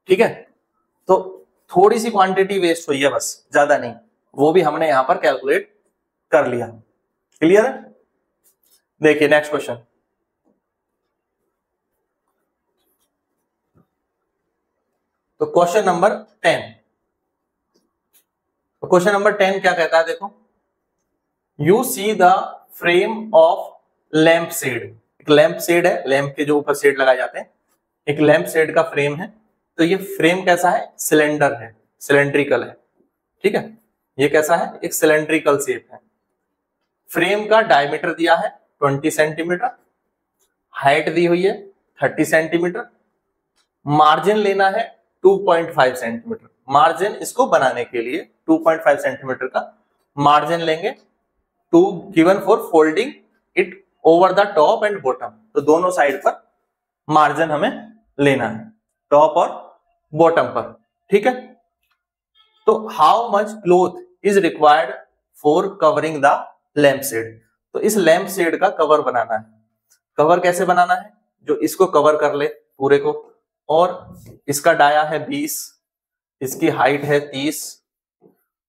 ठीक है, तो थोड़ी सी क्वांटिटी वेस्ट हुई है बस, ज्यादा नहीं, वो भी हमने यहां पर कैलकुलेट कर लिया। क्लियर है? देखिए नेक्स्ट क्वेश्चन। तो क्वेश्चन नंबर 10, तो क्वेश्चन नंबर 10 क्या कहता है, देखो, you see the frame of lamp shade. एक लैंप शेड है, लैंप के जो ऊपर शेड लगाए जाते हैं, एक लैंप शेड का फ्रेम है। तो ये फ्रेम कैसा है, सिलेंडर है, सिलेंड्रिकल है। ठीक है, ये कैसा है, एक सिलेंड्रिकल शेप है। फ्रेम का डायमीटर दिया है 20 सेंटीमीटर, हाइट दी हुई है 30 सेंटीमीटर, मार्जिन लेना है 2.5 सेंटीमीटर। मार्जिन इसको बनाने के लिए 2.5 सेंटीमीटर का मार्जिन लेंगे, to given for folding it over the top and bottom. तो दोनों साइड पर मार्जिन हमें लेना है, टॉप और बॉटम पर। ठीक है, तो how much cloth is required for covering the lamp shade. तो इस लैंप शेड का कवर बनाना है, कवर कैसे बनाना है, जो इसको कवर कर ले पूरे को, और इसका डाया है 20, इसकी हाइट है 30,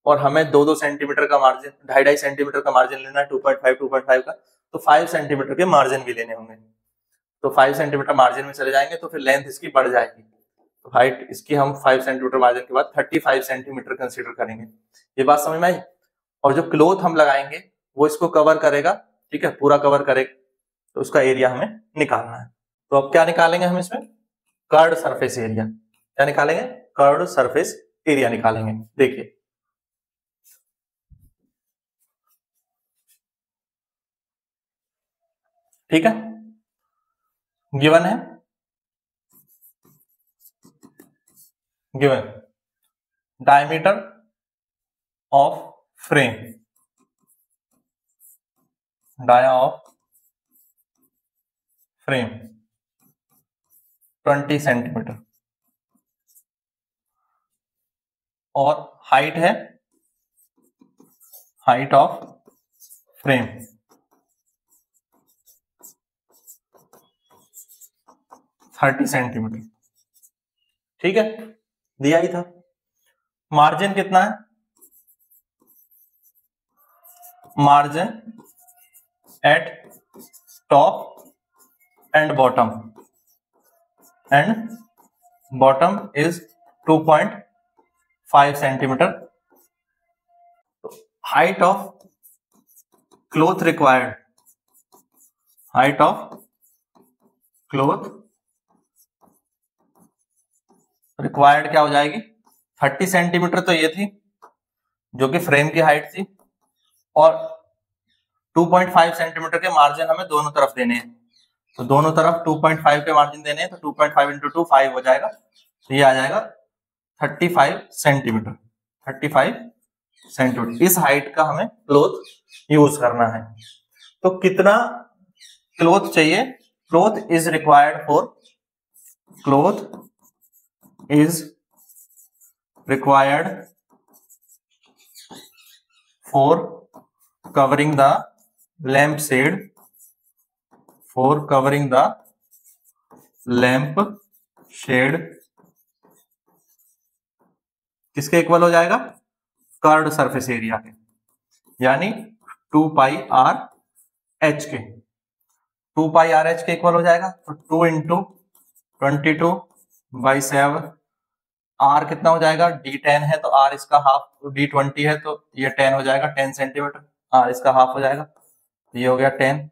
और हमें 2-2 सेंटीमीटर का मार्जिन, 2.5 सेंटीमीटर का मार्जिन लेना है, 2.5 का, तो 5 सेंटीमीटर के मार्जिन भी लेने होंगे। तो 5 सेंटीमीटर मार्जिन में चले जाएंगे तो फिर लेंथ इसकी बढ़ जाएगी, तो हाइट इसकी हम 5 सेंटीमीटर मार्जिन के बाद 35 सेंटीमीटर कंसीडर करेंगे। ये बात समझ में आई। और जो क्लोथ हम लगाएंगे वो इसको कवर करेगा, ठीक है, पूरा कवर करेगा, तो उसका एरिया हमें निकालना है। तो अब क्या निकालेंगे हम इसमें, कर्व्ड सरफेस एरिया। क्या निकालेंगे, कर्व्ड सरफेस एरिया निकालेंगे। देखिए ठीक है, गिवन है, given diameter of frame, dia of frame 20 centimetre, और हाइट है, हाइट ऑफ फ्रेम 30 सेंटीमीटर, ठीक है, दिया ही था। मार्जिन कितना है, margin at top and bottom is 2.5 centimetre. Height of cloth required, height of cloth required क्या हो जाएगी, 30 सेंटीमीटर तो ये थी जो कि फ्रेम की हाइट थी, और 2.5 सेंटीमीटर के मार्जिन हमें दोनों तरफ देने हैं, तो दोनों तरफ 2.5 के मार्जिन देने हैं, तो 2.5 इंटू 2 5 हो जाएगा, तो ये आ जाएगा 35 सेंटीमीटर, 35 सेंटीमीटर। इस हाइट का हमें क्लोथ यूज करना है। तो कितना क्लोथ चाहिए, cloth is required for, cloth is required for covering the lamp shade, for covering the lamp shade किसके इक्वल हो जाएगा, कर्व्ड सरफेस एरिया के, यानी 2 पाई आर एच के, 2 पाई आर एच के इक्वल हो जाएगा। तो 2 इंटू 22/7, आर कितना हो जाएगा, D10 है तो आर इसका हाफ, D20 है तो ये 10 हो जाएगा, 10 सेंटीमीटर, आर इसका हाफ हो जाएगा, तो ये हो गया 10,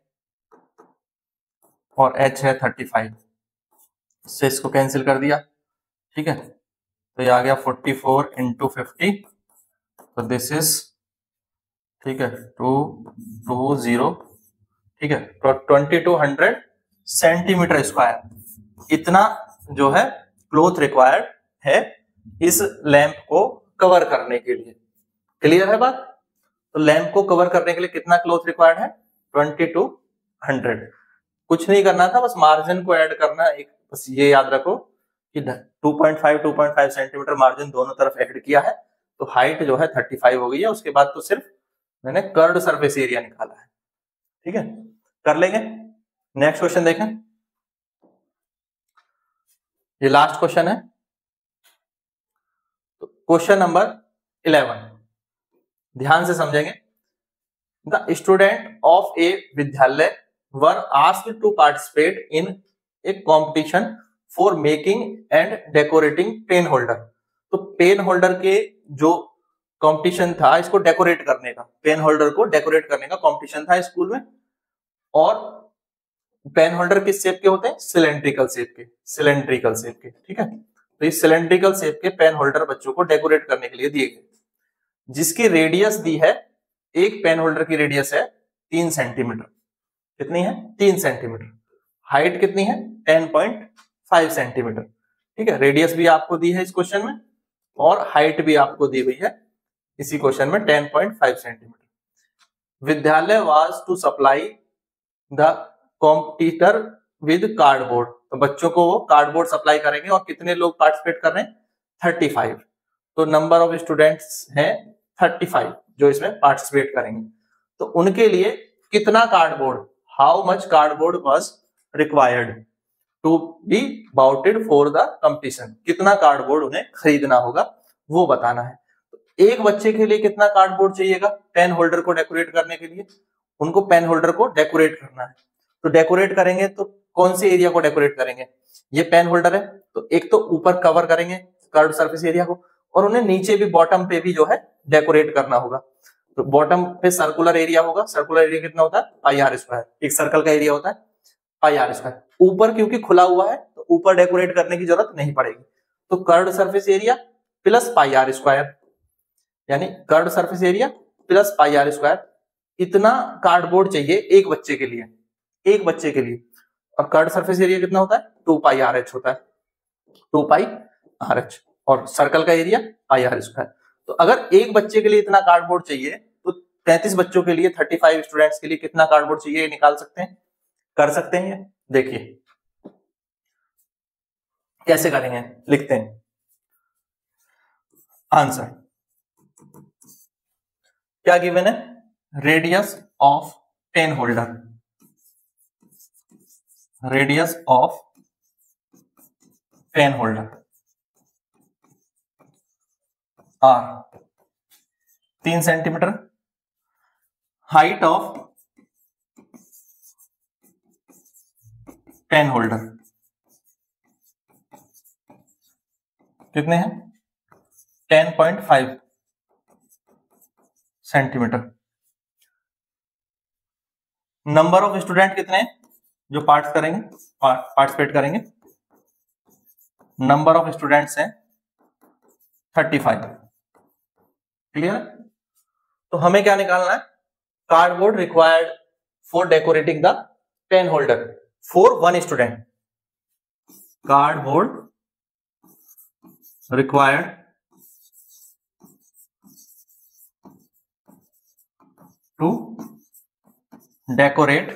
और H है 35, इससे इसको कैंसिल कर दिया, ठीक है, तो ये आ गया 44 इंटू 50, तो दिस इज, ठीक है, 220, ठीक है, तो 2200 सेंटीमीटर स्क्वायर, इतना जो है क्लोथ रिक्वायर्ड है इस लैंप को कवर करने के लिए। क्लियर है बात। तो लैंप को कवर करने के लिए कितना क्लोथ रिक्वायर्ड है, 2200। कुछ नहीं करना था, बस मार्जिन को ऐड करना, एक बस ये याद रखो कि 2.5 सेंटीमीटर मार्जिन दोनों तरफ ऐड किया है, तो हाइट जो है 35 हो गई है। उसके बाद तो सिर्फ मैंने कर्व्ड सरफेस एरिया निकाला है, ठीक है, कर लेंगे। नेक्स्ट क्वेश्चन देखें, ये लास्ट क्वेश्चन है, तो क्वेश्चन नंबर 11 ध्यान से समझेंगे। The student of a Vidyalaya were asked to participate in a competition for making and decorating pen holder. तो पेन होल्डर के जो कंपटीशन था, इसको डेकोरेट करने का, पेन होल्डर को डेकोरेट करने का कंपटीशन था स्कूल में। और पेन होल्डर किस शेप के होते हैं, सिलेंड्रिकल शेप के, सिलेंड्रिकल शेप के, ठीक है। तो इस सिलेंड्रिकल शेप के पेन होल्डर बच्चों को डेकोरेट करने के लिए दिए गए, जिसकी रेडियस दी है, एक पेन होल्डर की रेडियस है 3 सेंटीमीटर। कितनी है, 3 सेंटीमीटर। हाइट कितनी है, 10.5 सेंटीमीटर, ठीक है। रेडियस भी आपको दी है इस क्वेश्चन में, और हाइट भी आपको दी हुई है इसी क्वेश्चन में, 10.5 centimetre. Vidyalaya was to supply the competitor with cardboard. तो बच्चों को वो कार्डबोर्ड सप्लाई करेंगे, और कितने लोग पार्टिसिपेट कर रहे हैं, 35। तो नंबर ऑफ स्टूडेंट्स हैं 35 जो इसमें पार्टिसिपेट करेंगे। तो उनके लिए कितना cardboard, how much cardboard was required to be bought for the competition, कितना कार्डबोर्ड उन्हें खरीदना होगा वो बताना है। एक बच्चे के लिए कितना कार्डबोर्ड चाहिएगा पेन होल्डर को डेकोरेट करने के लिए, उनको पेन होल्डर को डेकोरेट करना है। तो डेकोरेट करेंगे तो कौन से एरिया को डेकोरेट करेंगे, ये पेन होल्डर है तो एक तो ऊपर कवर करेंगे कर्व्ड सरफेस एरिया को, और उन्हें नीचे भी बॉटम पे भी जो है डेकोरेट करना होगा। तो बॉटम पे सर्कुलर एरिया होगा, सर्कुलर एरिया कितना होता है पाई आर स्क्वायर, एक सर्कल का एरिया होता है पाई आर स्क्वायर। ऊपर क्योंकि खुला हुआ है तो ऊपर डेकोरेट करने की जरूरत नहीं पड़ेगी, तो curved surface area plus pi are square, यानी curved surface area plus pi are square, इतना कार्डबोर्ड चाहिए एक बच्चे के लिए, एक बच्चे के लिए। और कर्व्ड सरफेस एरिया कितना होता है 2 पाई आर एच होता है, 2 पाई आर एच, और सर्कल का एरिया पाई आर स्क्वायर। तो अगर एक बच्चे के लिए इतना कार्डबोर्ड चाहिए तो 33 बच्चों के लिए 35 स्टूडेंट्स के लिए कितना कार्डबोर्ड चाहिए निकाल सकते हैं, कर सकते हैं। देखिए कैसे करेंगे, लिखते हैं आंसर। क्या गिवन है, radius of pen holder, radius of pen holder are 3 centimetre, height of pen holder कितने हैं 10.5 सेंटीमीटर। नंबर ऑफ स्टूडेंट कितने हैं जो पार्टिसिपेट करेंगे, नंबर ऑफ स्टूडेंट्स हैं 35। क्लियर? तो हमें क्या निकालना है, cardboard required for decorating the pen holder for 1 student, cardboard required to decorate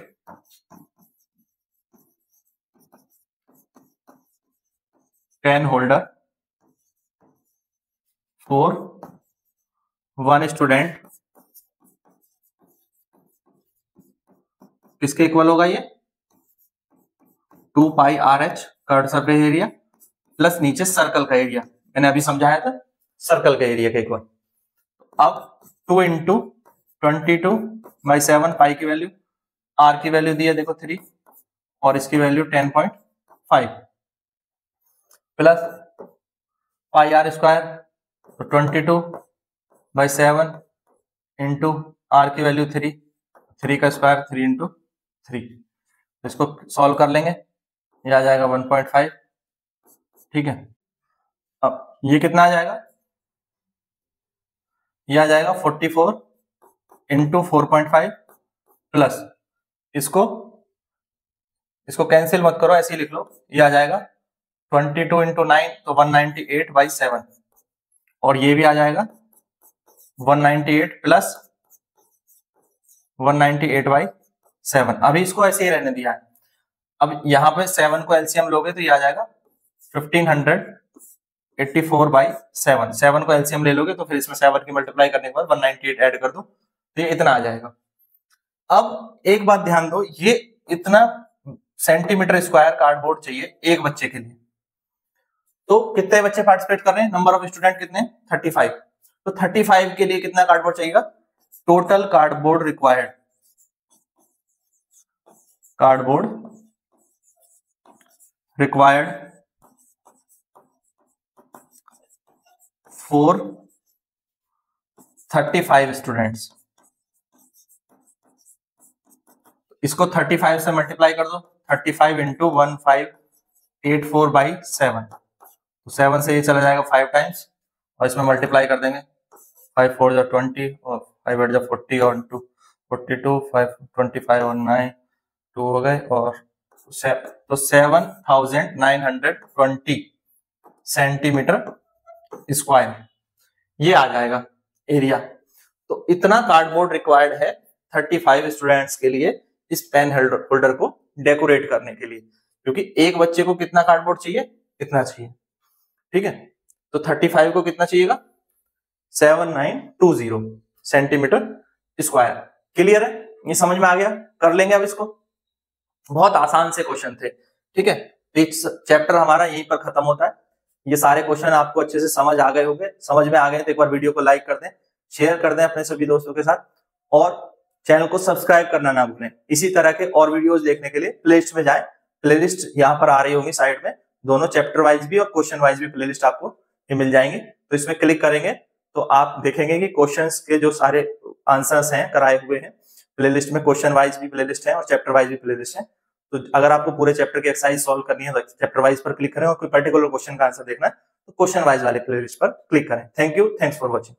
pen holder for 1 student, किसके इक्वल होगा ये 2 pi r h curved surface area plus नीचे सर्कल का एरिया, मैंने अभी समझाया था सर्कल का एरिया के इक्वल। अब 2 इंटू 22/7 पाई की वैल्यू, आर की वैल्यू दी है देखो 3 और इसकी value 10.5 plus pi are square, तो 22/7 इंटू आर की वैल्यू 3 का स्क्वायर 3 इंटू 3, इसको सॉल्व कर लेंगे, ये आ जाएगा 1.5। ठीक है, अब ये कितना आ जाएगा, ये आ जाएगा 44 इंटू 4.5 प्लस इसको कैंसिल मत करो, ऐसे ही लिख लो, ये आ जाएगा 22 इंटू 9 तो 198/7, और ये भी आ जाएगा 198 प्लस 198/7। अभी इसको ऐसे ही रहने दिया है। अब यहाँ पे 7 को एलसीएम लोगे तो ये आ जाएगा 1584/7, 7 को एलसीएम ले लोगे तो फिर इसमें 7 की मल्टीप्लाई करने के बाद 198 ऐड कर दो तो ये इतना आ जाएगा। अब एक बात ध्यान दो, ये इतना सेंटीमीटर स्क्वायर कार्डबोर्ड चाहिए एक बच्चे के लिए, तो कितने बच्चे पार्टिसिपेट कर रहे हैं, नंबर ऑफ स्टूडेंट कितने 35, तो 35 के लिए कितना कार्डबोर्ड चाहिएगा, total cardboard required, cardboard required for 35 students, इसको 35 से मल्टीप्लाई कर दो, 35 इंटू 1584/7, तो 7 से ये चला जाएगा 5 टाइम्स और इसमें मल्टीप्लाई कर देंगे, 5 4 जा 20 और 5 8 जा 40 और 2 42, 5 25 और 9 2 हो गए, और तो 7920 सेंटीमीटर स्क्वायर ये आ जाएगा एरिया। तो इतना कार्डबोर्ड रिक्वायर्ड है 35 स्टूडेंट्स के लिए इस पेन होल्डर को डेकोरेट करने के लिए, क्योंकि एक बच्चे को कितना कार्डबोर्ड चाहिए, इतना चाहिए। ठीक है, तो 35 को कितना चाहिएगा 7920 सेंटीमीटर स्क्वायर। क्लियर है, ये समझ में आ गया, कर लेंगे अब इसको। बहुत आसान से क्वेश्चन थे, ठीक है। चैप्टर हमारा यहीं पर खत्म होता है। ये सारे क्वेश्चन आपको अच्छे से समझ आ गए होंगे। समझ में आ गए तो एक बार वीडियो को लाइक कर दें, शेयर कर दें अपने सभी दोस्तों के साथ, और चैनल को सब्सक्राइब करना ना भूलें। इसी तरह के और वीडियोस देखने के लिए प्लेलिस्ट में जाएं। प्लेलिस्ट यहाँ पर आ रही होगी साइड में, दोनों चैप्टर वाइज भी और क्वेश्चन वाइज भी प्लेलिस्ट आपको ये मिल जाएंगे। तो इसमें क्लिक करेंगे तो आप देखेंगे कि क्वेश्चंस के जो सारे आंसर्स हैं कराए हुए हैं प्लेलिस्ट में। क्वेश्चन वाइज भी प्लेलिस्ट है और चैप्टर वाइज भी प्लेलिस्ट है। तो अगर आपको पूरे चैप्टर की एक्सरसाइज सॉल्व करनी है तो चैप्टर वाइज पर क्लिक करें, और कोई पर्टिकुलर क्वेश्चन का आंसर देखना है तो क्वेश्चन वाइज वाले प्लेलिस्ट पर क्लिक करें। Thank you, thanks for watching.